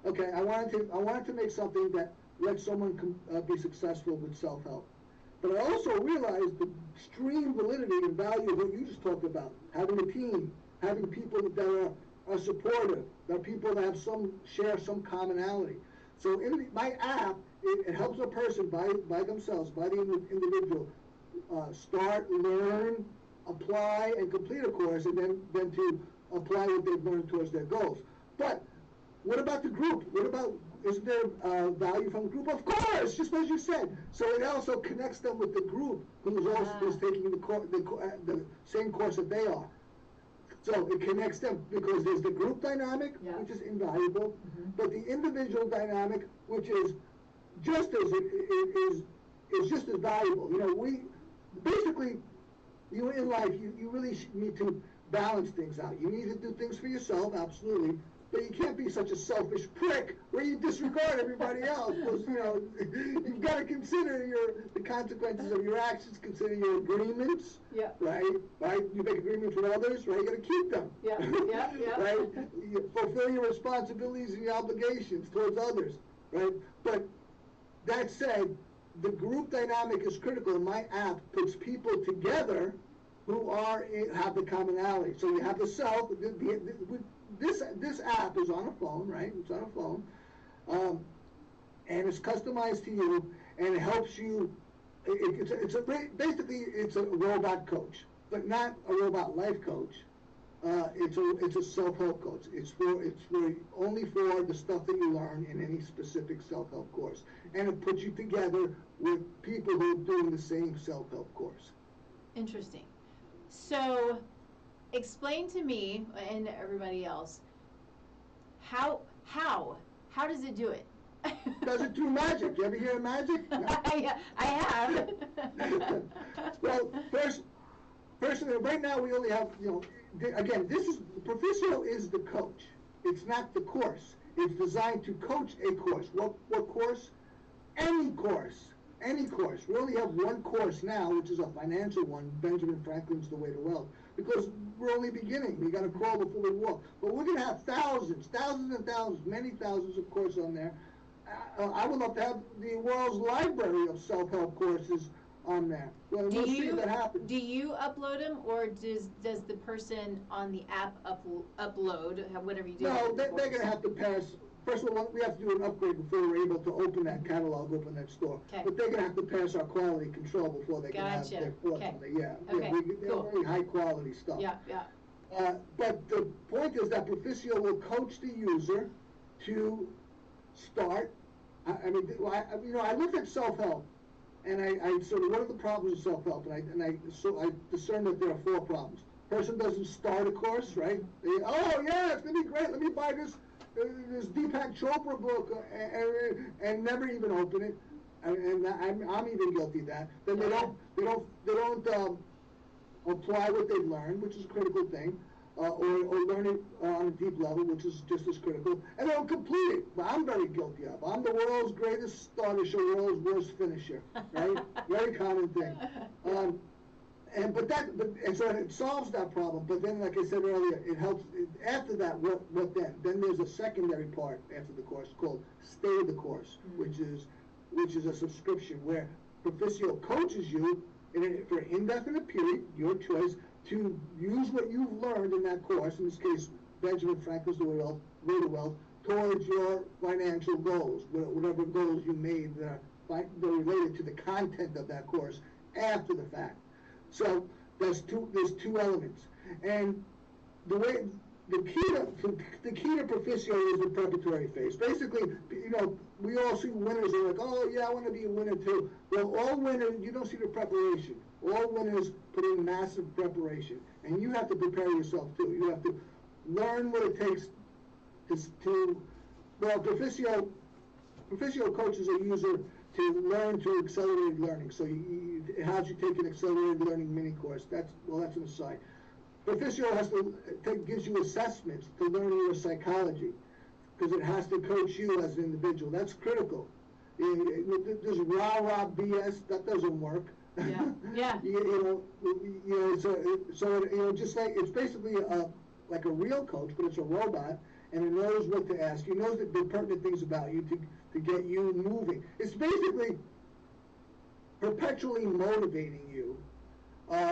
Okay, I wanted to make something that lets someone be successful with self-help. But I also realized the extreme validity and value of what you just talked about. Having a team, having people that are supportive, that are people that have share some commonality. So in my app, it helps a person by themselves, by the individual, start, learn, apply, and complete a course, and then to apply what they've learned towards their goals. But what about the group? Isn't there value from the group? Of course, just as you said. So it also connects them with the group who's taking the same course that they are. So it connects them because there's the group dynamic, which is invaluable, but the individual dynamic, which is just as just as valuable. You know, you in life, you really need to balance things out. You need to do things for yourself, absolutely. But you can't be such a selfish prick where you disregard everybody else. Because, you know, you've got to consider the consequences of your actions, consider your agreements, right? You make agreements with others, right? You got to keep them. Right? You fulfill your responsibilities and your obligations towards others, right? But that said, the group dynamic is critical, and my app puts people together who have the commonality. So you have the self. This app is on a phone, right? It's on a phone, and it's customized to you, and it helps you. Basically it's a robot coach, but not a robot life coach. It's a self-help coach. It's only for the stuff that you learn in any specific self-help course, and it puts you together with people who are doing the same self-help course. Interesting. So, explain to me and everybody else how does it do it? Does it do magic? You ever hear of magic? No. I have. Well, first, right now we only have, again, Proficio is the coach. It's not the course. It's designed to coach a course. What course? Any course. Any course. We only have one course now, which is a financial one, Benjamin Franklin's The Way to Wealth, because we're only beginning. We got to crawl before we walk. But we're going to have thousands and thousands, many thousands of courses on there. I would love to have the world's library of self-help courses on there. Well, we'll see if that happens. Do you upload them, or does the person on the app upload whatever you do? No, they're going to have to pass. First of all, we have to do an upgrade before we're able to open that catalog, open that store. Okay. But they're going to have to pass our quality control before they can have their thoughts on it. They're very high quality stuff. But the point is that Proficio will coach the user to start. I looked at self-help, and I sort of, what are the problems of self-help? And I discerned that there are 4 problems. Person doesn't start a course, right? It's going to be great. Let me buy this Deepak Chopra book and never even open it, and I'm even guilty of that. Then they don't apply what they've learned, which is a critical thing, or learn it on a deep level, which is just as critical, and they don't complete it. But I'm very guilty of. I'm the world's greatest starter, world's worst finisher, right? Very common thing. So it solves that problem. But then, like I said earlier, it helps. After that, what then? Then there's a secondary part after the course called Stay the Course, which is a subscription where Proficio coaches you for an indefinite period, your choice, to use what you've learned in that course. In this case, Benjamin Franklin's The Way to Wealth, towards your financial goals, whatever goals you made that are related to the content of that course after the fact. So there's two elements, and the key to Proficio is the preparatory phase. Basically, we all see winners are like, oh yeah, I want to be a winner too. Well, all winners, you don't see the preparation. All winners put in massive preparation, and you have to prepare yourself too. You have to learn what it takes Proficio coaches a user to learn to accelerated learning. So it has you take an accelerated learning mini course. That's an aside. Proficio gives you assessments to learn your psychology, because it has to coach you as an individual. That's critical. This rah-rah BS, that doesn't work. Yeah, yeah. So just like, it's basically like a real coach, but it's a robot, and it knows what to ask. It knows the pertinent things about you to get you moving. It's basically perpetually motivating you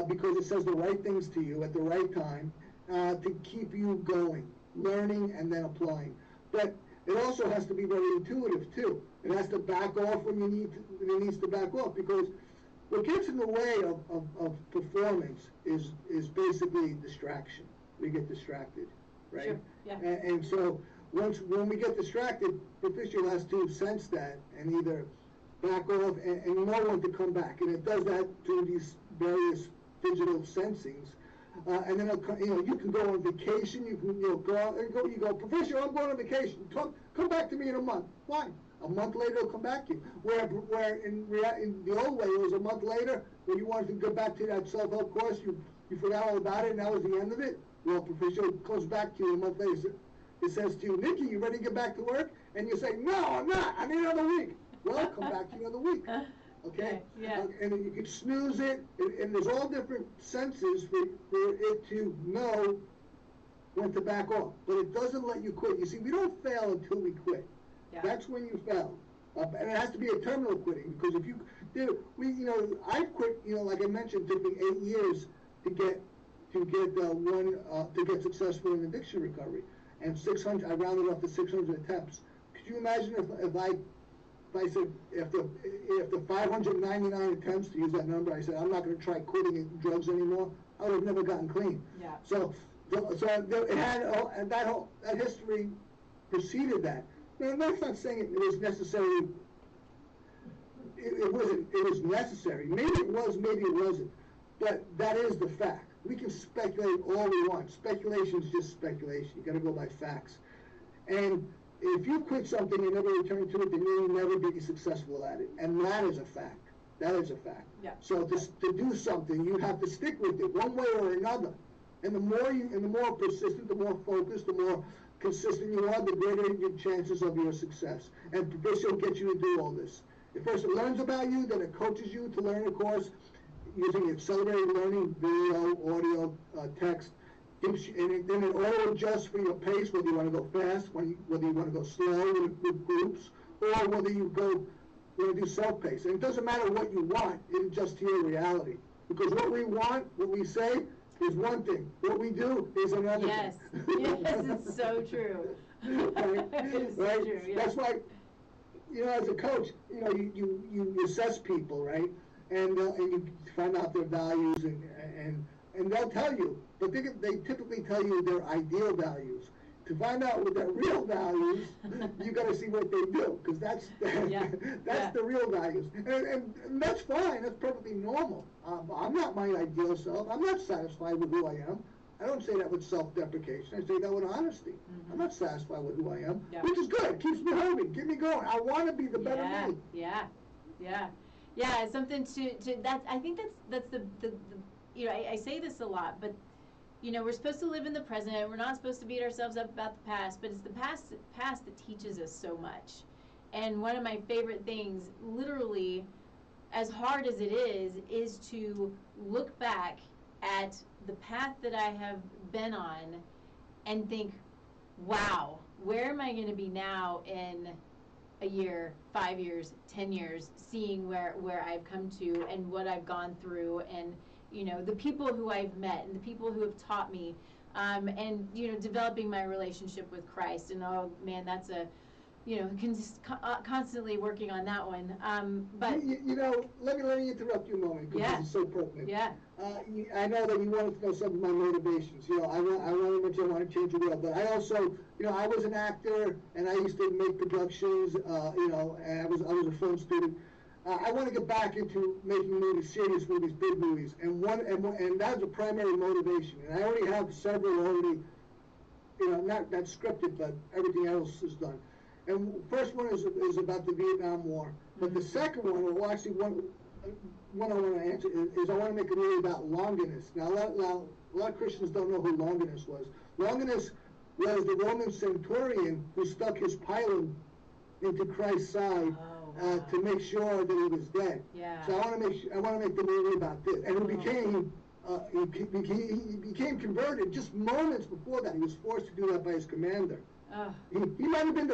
because it says the right things to you at the right time to keep you going, learning and then applying. But it also has to be very intuitive too. It has to back off when it needs to back off, because what gets in the way of performance is basically distraction. We get distracted, right? Sure. Yeah. And so when we get distracted, the official has to sense that and either back off and know when to come back. And it does that through these various digital sensings. And then you can go on vacation. You can go out and go. You go, Professor, I'm going on vacation. Come back to me in a month. Why? A month later, it'll come back to you. Where in the old way, it was a month later when you wanted to go back to that self-help course, you forgot all about it, and that was the end of it. Well, Professor comes back to you a month later. It says to you, Nikki, you ready to get back to work? And you say, no, I'm not. I need another week. Well, come back to you another week. Okay? Yeah. And then you can snooze it, and there's all different senses for it to know when to back off. But it doesn't let you quit. You see, we don't fail until we quit. Yeah. That's when you fail. And it has to be a terminal quitting, because if you do, I quit, like I mentioned, it took me 8 years to get successful in addiction recovery. And 600, I rounded up to 600 attempts. Could you imagine if I said, after 599 attempts, to use that number, I said, I'm not going to try quitting drugs anymore, I would have never gotten clean. Yeah. So it had that history preceded that. Now, that's not saying it was necessary. It wasn't. It was necessary. Maybe it was, maybe it wasn't. But that is the fact. We can speculate all we want. Speculation is just speculation. You got to go by facts. And if you quit something and never return to it, then you'll never be successful at it. And that is a fact. That is a fact. Yeah. So to do something, you have to stick with it one way or another. And the more persistent, the more focused, the more consistent you are, the greater your chances of your success. And this will get you to do all this. If first it learns about you, then it coaches you to learn a course using accelerated learning, video, audio, text. And then it auto adjusts for your pace, whether you want to go fast, whether you want to go slow with groups, or whether you want to do self-paced. And it doesn't matter what you want, it adjusts to your reality. Because what we want, what we say, is one thing. What we do is another yes. thing. Yes, it's so true. Right? It's Right? so true, yeah. That's why, as a coach, you assess people, right? And you find out their values, and they'll tell you, but they typically tell you their ideal values. To find out what their real values, you got to see what they do, because that's the real values, and that's fine. That's perfectly normal. I'm not my ideal self. I'm not satisfied with who I am. I don't say that with self-deprecation. I say that with honesty. Mm-hmm. I'm not satisfied with who I am, which is good. It keeps me moving, keep me going. I want to be the better me. Yeah. It's something to that. I think that's the I say this a lot, but we're supposed to live in the present. We're not supposed to beat ourselves up about the past, but it's the past that teaches us so much. And one of my favorite things, literally, as hard as it is to look back at the path that I have been on and think, wow, where am I going to be now in a year, 5 years, 10 years, seeing where I've come to and what I've gone through, and the people who I've met and the people who have taught me, and developing my relationship with Christ. And oh man, that's constantly working on that one. But let me interrupt you a moment, because it's so pertinent. Yeah. I know that you wanted to know some of my motivations. I want to change the world, but I also, I was an actor, and I used to make productions. And I was a film student. I want to get back into making movies, serious movies, big movies, and that's a primary motivation. And I already have several already, not scripted, but everything else is done. And first one is about the Vietnam War, but the second one, or actually one I want to answer is I want to make a movie about Longinus. Now a lot of Christians don't know who Longinus was. Longinus was the Roman centurion who stuck his pilum into Christ's side to make sure that he was dead. Yeah. So I want to make the movie about this, and he became converted just moments before that. He was forced to do that by his commander. He might have been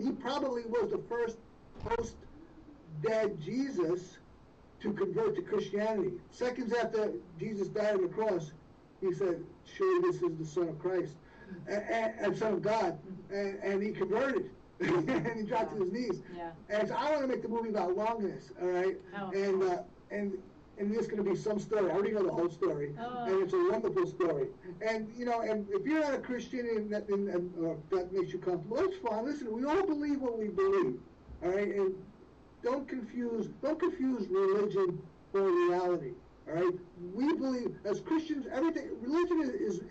he probably was the first post-dead Jesus to convert to Christianity. Seconds after Jesus died on the cross, he said, "Surely this is the Son of Christ, and Son of God," and he converted. And he dropped to his knees. Yeah. And so I want to make the movie about Longinus, all right? Oh. And there's going to be some story. I already know the whole story, and it's a wonderful story. And and if you're not a Christian and that makes you comfortable, that's fine. Listen, we all believe what we believe, all right? And don't confuse religion for reality, all right? We believe as Christians, religion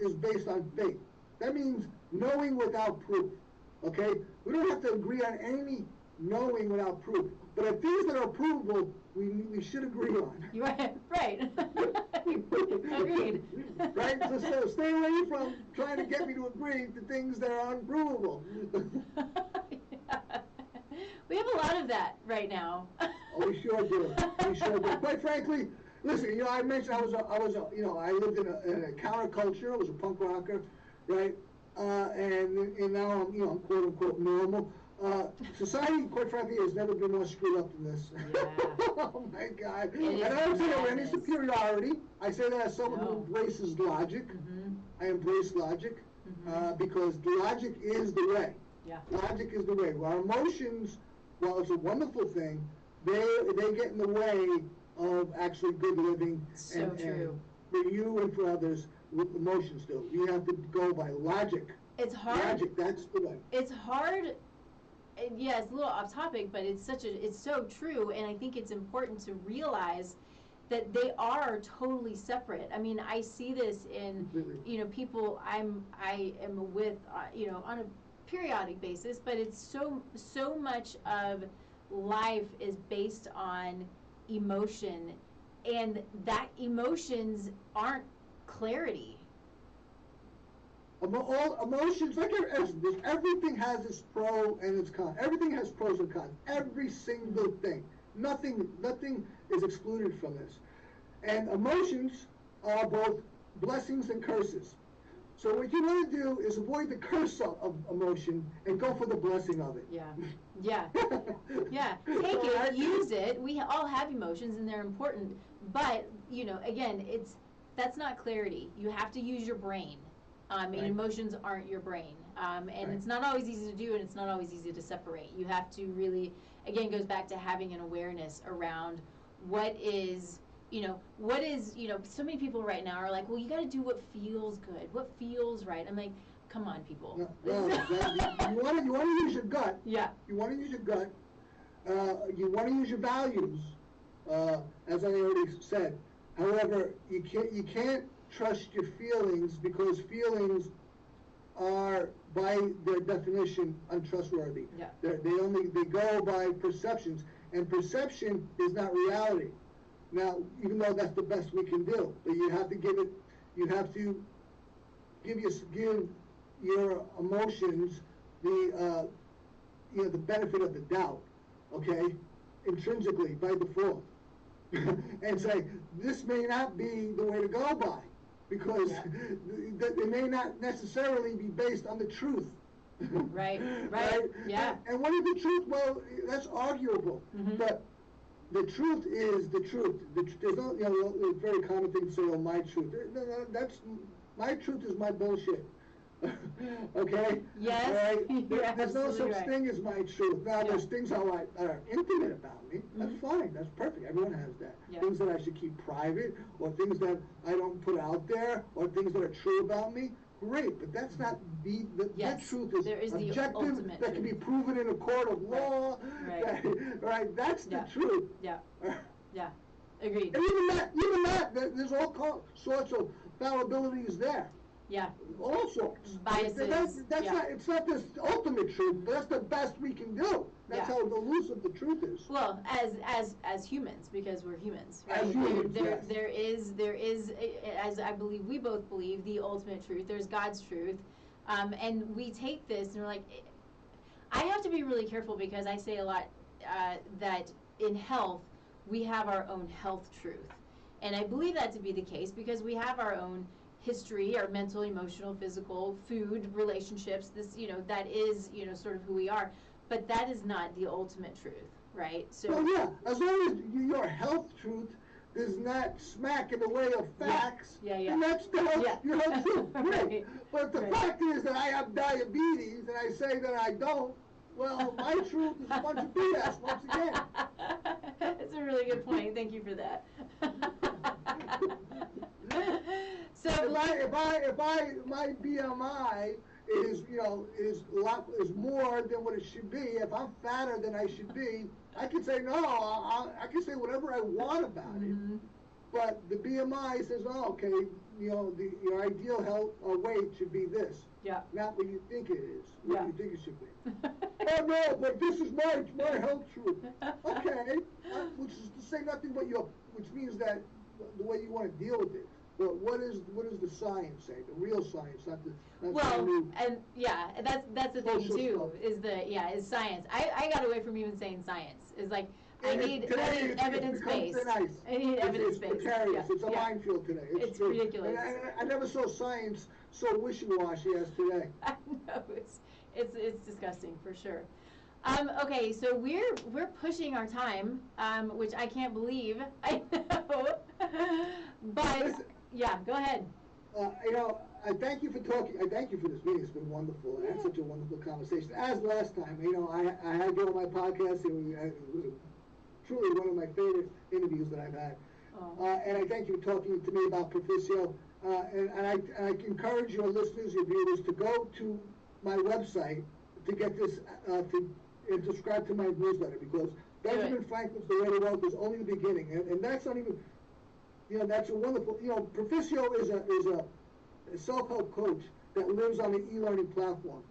is based on faith. That means knowing without proof. Okay? We don't have to agree on any knowing without proof. But if things that are provable, we should agree on. Right. Agreed. Right? So stay away from trying to get me to agree to things that are unprovable. Yeah. We have a lot of that right now. Oh, we sure do. Quite frankly, listen, I mentioned I lived in a counterculture. I was a punk rocker, right? And now I'm quote unquote normal. Society, quite frankly, has never been more screwed up than this. Yeah. Oh my God! And I don't say that with any superiority. I say that as someone who embraces logic. Mm-hmm. I embrace logic because logic is the way. Yeah. Logic is the way. Our emotions, while it's a wonderful thing, they get in the way of actually good living. So true. And for you and for others, with emotions do. You have to go by logic. It's hard. Logic, that's the way. It's hard. Yeah, it's a little off topic, but it's so true, and I think it's important to realize that they are totally separate. I mean, I see this in people I am with on a periodic basis, but it's so much of life is based on emotion, and that emotions aren't clarity. All emotions, like everything has its pro and its con. Everything has pros and cons. Every single thing. Nothing is excluded from this. And emotions are both blessings and curses. So what you want to do is avoid the curse of emotion and go for the blessing of it. Yeah. Take it, use it. We all have emotions and they're important. But, again, that's not clarity. You have to use your brain. And emotions aren't your brain. And it's not always easy to do, and it's not always easy to separate. You have to really, again, goes back to having an awareness around what is, so many people right now are like, well, you got to do what feels good, what feels right. I'm like, come on, people. No, you want to use your gut. Yeah. You want to use your gut. You want to use your values, as I already said. However, you can't trust your feelings because feelings are, by their definition, untrustworthy. Yeah. They go by perceptions, and perception is not reality. Now, even though that's the best we can do, but you have to give your emotions the benefit of the doubt, okay, intrinsically by default, and say this may not be the way to go by. Because they may not necessarily be based on the truth. Right. Yeah. And what is the truth? Well, that's arguable. Mm-hmm. But the truth is the truth. There's no, a very common thing to say, "Oh, my truth." My truth is my bullshit. Okay? Yes. Right? There's no such thing as my truth. Now, there's things that are intimate about me. That's fine. That's perfect. Everyone has that. Yeah. Things that I should keep private, or things that I don't put out there, or things that are true about me. Great, but that's not that truth is objective, that can be proven in a court of law. Right. That's the truth. Yeah. Yeah. Agreed. And even that, there's all sorts of fallibilities there. Yeah. All sorts. Biases. It's not this ultimate truth, but that's the best we can do. That's how elusive the truth is. Well, as humans, because we're humans, right? As humans, there is, as I believe we both believe, the ultimate truth. There's God's truth. And we take this and we're like, I have to be really careful because I say a lot that in health, we have our own health truth. And I believe that to be the case because we have our own history, our mental, emotional, physical, food, relationships, this, that is, sort of who we are. But that is not the ultimate truth, right? So, well, yeah, as long as your health truth does not smack in the way of facts, and that's the health, your health truth. Right. But the fact is that I have diabetes and I say that I don't, well, my truth is a bunch of BS once again. That's a really good point. Thank you for that. So if my BMI is is more than what it should be, if I'm fatter than I should be, I can say no. I can say whatever I want about it. But the BMI says, oh, okay, your ideal health weight should be this. Yeah. Not what you think it is. What you think it should be. Oh no, but this is my health truth. Okay, which is to say nothing but which means that the way you want to deal with it. But what does the science say? The real science, not the that's the thing too. Stuff. Is science. I got away from even saying science. Is like I need evidence based. I need evidence based. It's a minefield today. It's ridiculous. And I never saw science so wishy-washy as today. I know it's disgusting for sure. Okay, so we're pushing our time, which I can't believe. I know, but listen, go ahead. I thank you for talking. I thank you for this meeting. It's been wonderful. I had such a wonderful conversation. As last time, I had you on my podcast. It was truly one of my favorite interviews that I've had. And I thank you for talking to me about Proficio. And I encourage your listeners, your viewers, to go to my website to get this, and subscribe to my newsletter, because Benjamin Franklin's The Way to Wealth is only the beginning. And that's not even, that's a wonderful, Proficio is a self-help coach that lives on an e-learning platform.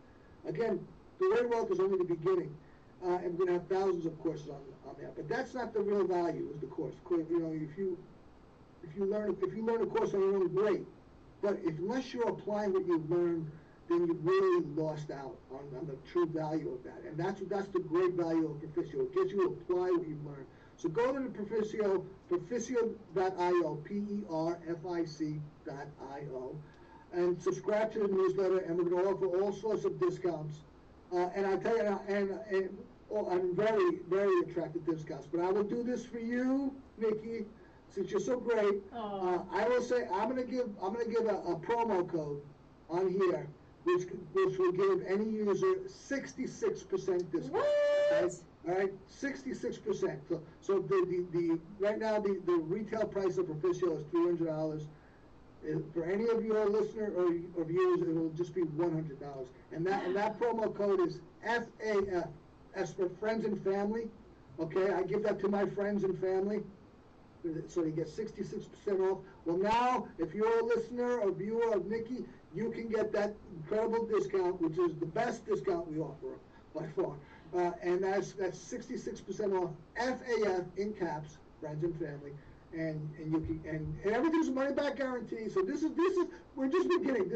Again, The Way to Wealth is only the beginning. And we're going to have thousands of courses on there. But that's not the real value, is the course. If you learn a course on your own, great. But unless you're applying what you've learned, then you've really lost out on the true value of that. And that's the great value of Proficio. It gets you to apply what you've learned. So go to the Proficio, Proficio.io, PERFIC.io, and subscribe to the newsletter, and we're going to offer all sorts of discounts. And I tell you, I'm very, very attractive discounts. But I will do this for you, Nikki, since you're so great. I will say I'm gonna give a promo code on here, which will give any user 66% discount. What? Okay? All right, 66%. So the right now the retail price of Proficio is $300. For any of your listeners or viewers, it will just be $100. And that promo code is FAF. As for friends and family. Okay, I give that to my friends and family. So you get 66% off. Well, now, if you're a listener or viewer of Nikki, you can get that incredible discount, which is the best discount we offer by far. And that's 66% off. FAF in caps, friends and family, and you can and everything's money back guarantee. So this is we're just beginning.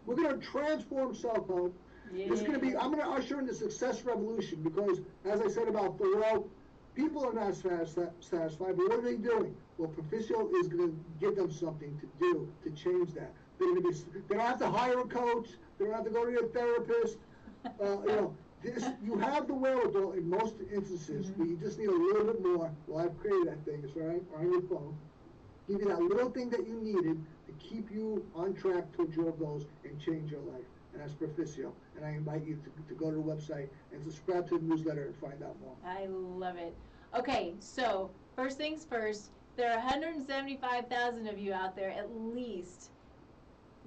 We're gonna transform self-help. Yeah. I'm gonna usher in the success revolution, because as I said about Thoreau, people are not satisfied, but what are they doing? Well, Proficio is going to give them something to do to change that. They don't have to hire a coach. They don't have to go to a therapist. You have the wherewithal in most instances, but you just need a little bit more. Well, I've created that thing. It's right on your phone. Give you that little thing that you needed to keep you on track towards your goals and change your life. And that's Proficio. And I invite you to go to the website and subscribe to the newsletter and find out more. I love it. Okay, so first things first, there are 175,000 of you out there at least.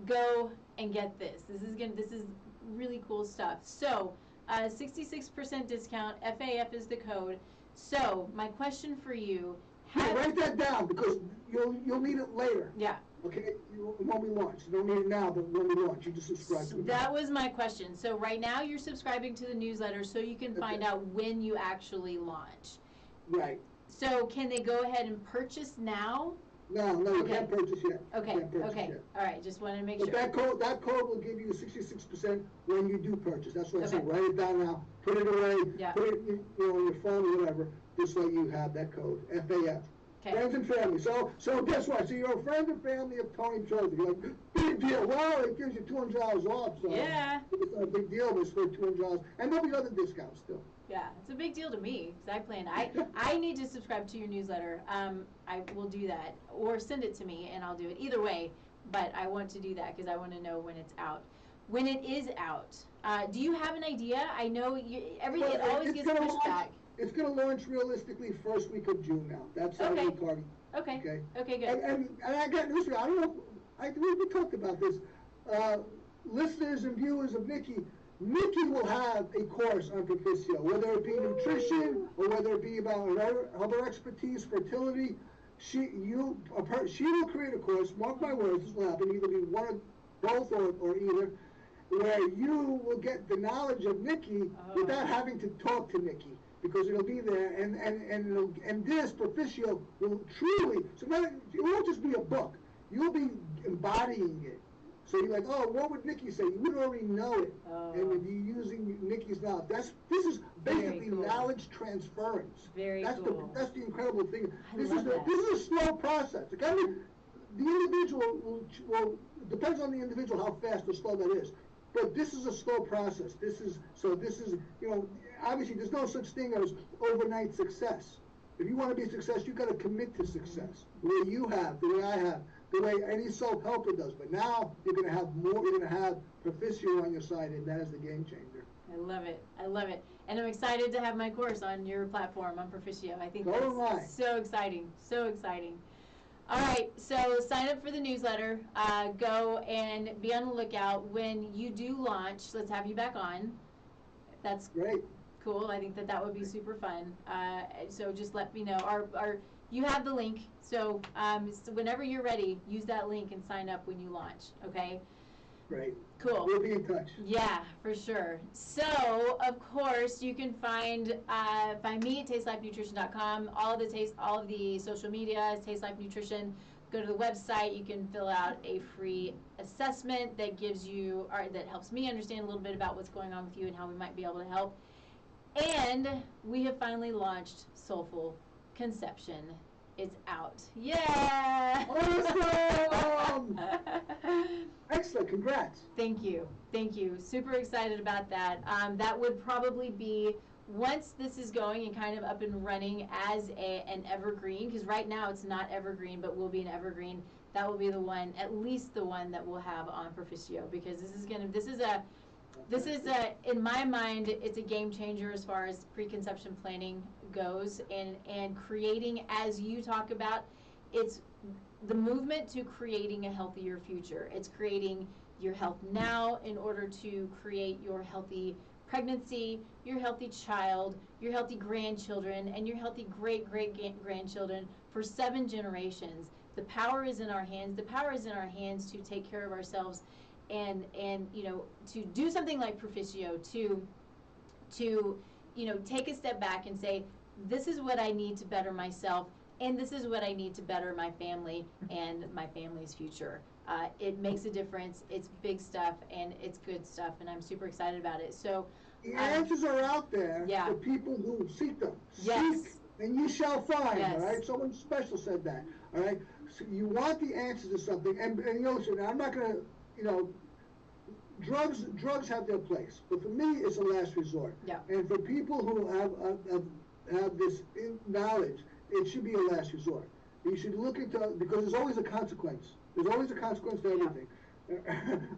Go and get this. This is really cool stuff. So, 66% discount. FAF is the code. So, my question for you. Write that down, because you'll need it later. Yeah. Okay, when we launch. You don't need it now, but when we launch, you just subscribe to it. That was my question. So right now you're subscribing to the newsletter so you can find out when you actually launch. Right. So can they go ahead and purchase now? No, you Okay. can't purchase yet. Okay, Can't purchase okay, yet. all right, just wanted to make But sure. that code will give you 66% when you do purchase. That's what I said, Okay. write it down now, put it away, Yeah. put it, on your phone or whatever, just so you have that code, FAF. Okay. Friends and family. So guess what? So you're a friend and family of Tony Joseph. You're like, big deal. Well, it gives you $200 off. So Yeah. it's not a big deal, but it's for $200. And there'll be other discounts still. Yeah, it's a big deal to me because I need to subscribe to your newsletter. I will do that or send it to me and I'll do it either way. But I want to do that because I want to know when it's out. When it is out, do you have an idea? I know everything it always gets pushed back. It's going to launch realistically first week of June now. That's how Okay. we're targeting. Okay. Okay, good. And I got news for you. I don't know. We talked about this. Listeners and viewers of Nikki will have a course on Proficio, whether it be nutrition or whether it be about her expertise, fertility. She will create a course. Mark my words, this will happen. Either be one of both or either, where you will get the knowledge of Nikki without having to talk to Nikki. Because it'll be there, and this Proficio will truly, so it won't just be a book. You'll be embodying it. So you're like, oh, what would Nikki say? You would already know it, and would be using Nikki's knowledge. This is basically cool. Knowledge transference. Very cool. That's the incredible thing. This love that. is a slow process. Okay? I mean, the individual will depends on the individual how fast or slow that is. But this is a slow process. This is obviously there's no such thing as overnight success. If you want to be a success, you've got to commit to success. The way you have, the way I have, the way any self-helper does. But now you're going to have more. You're going to have Proficio on your side, and that is the game changer. I love it. And I'm excited to have my course on your platform on Proficio. I think that's so exciting. So exciting. All right, so sign up for the newsletter. Go and be on the lookout when you do launch. Let's have you back on. That's great. Cool. I think that would be super fun. So just let me know. You have the link. So whenever you're ready, use that link and sign up when you launch. Okay. Great. Cool. We'll be in touch. Yeah, for sure. So, of course, you can find me at tastelifenutrition.com. All of the social media is Taste Life Nutrition. Go to the website. You can fill out a free assessment that that helps me understand a little bit about what's going on with you and how we might be able to help. And we have finally launched Soulful Conception. It's out. Yeah! Awesome! Excellent. Congrats. Thank you. Super excited about that. That would probably be, once this is going and kind of up and running as an evergreen, because right now it's not evergreen, but will be an evergreen. That will be the one, at least the one that we'll have on Proficio, because this is in my mind, it's a game changer as far as preconception planning goes, and creating, as you talk about, it's the movement to creating a healthier future. It's creating your health now in order to create your healthy pregnancy, your healthy child, your healthy grandchildren, and your healthy great-great-grandchildren for 7 generations. The power is in our hands. The power is in our hands to take care of ourselves and to do something like Proficio, to take a step back and say, this is what I need to better myself, and this is what I need to better my family and my family's future. It makes a difference. It's big stuff, and it's good stuff, and I'm super excited about it. So the answers are out there for people who seek them. Yes. Seek, and you shall find. Yes. All right. Someone special said that. All right. So you want the answers to something, and listen, I'm not gonna, drugs have their place, but for me, it's a last resort. Yeah. And for people who have this knowledge, it should be a last resort. You should look into, because there's always a consequence. There's always a consequence to everything.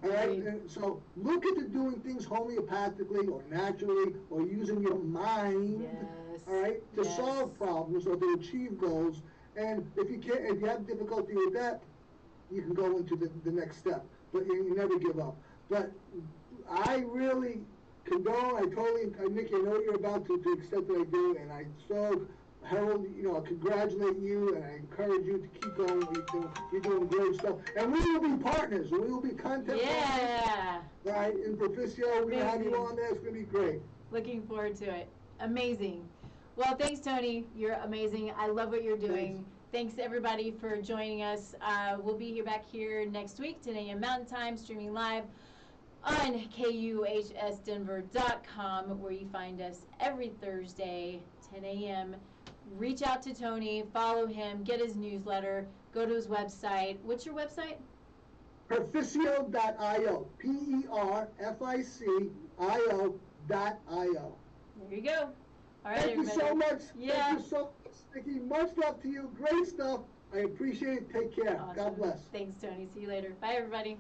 All right. And so look into doing things homeopathically or naturally or using your mind. Yes. All right, to solve problems or to achieve goals. And if you have difficulty with that, you can go into the next step. But you never give up. But I really condone. Nikki, I know you're about to the extent that I do, and I Harold, congratulate you, and I encourage you to keep going. You're doing great stuff. And we will be partners. We will be content partners. Right, in Proficio, we're going to have you on there. It's going to be great. Looking forward to it. Amazing. Well, thanks, Tony. You're amazing. I love what you're doing. Thanks everybody for joining us. We'll be back here next week, 10 a.m. Mountain Time, streaming live on KUHSdenver.com, where you find us every Thursday, 10 a.m. Reach out to Tony, follow him, get his newsletter, go to his website. What's your website? Perficio.io. PERFICIO.io. There you go. All right, Thank you so much. Yeah. Thank you so much, Nikki. Much love to you. Great stuff. I appreciate it. Take care. Awesome. God bless. Thanks, Tony. See you later. Bye, everybody.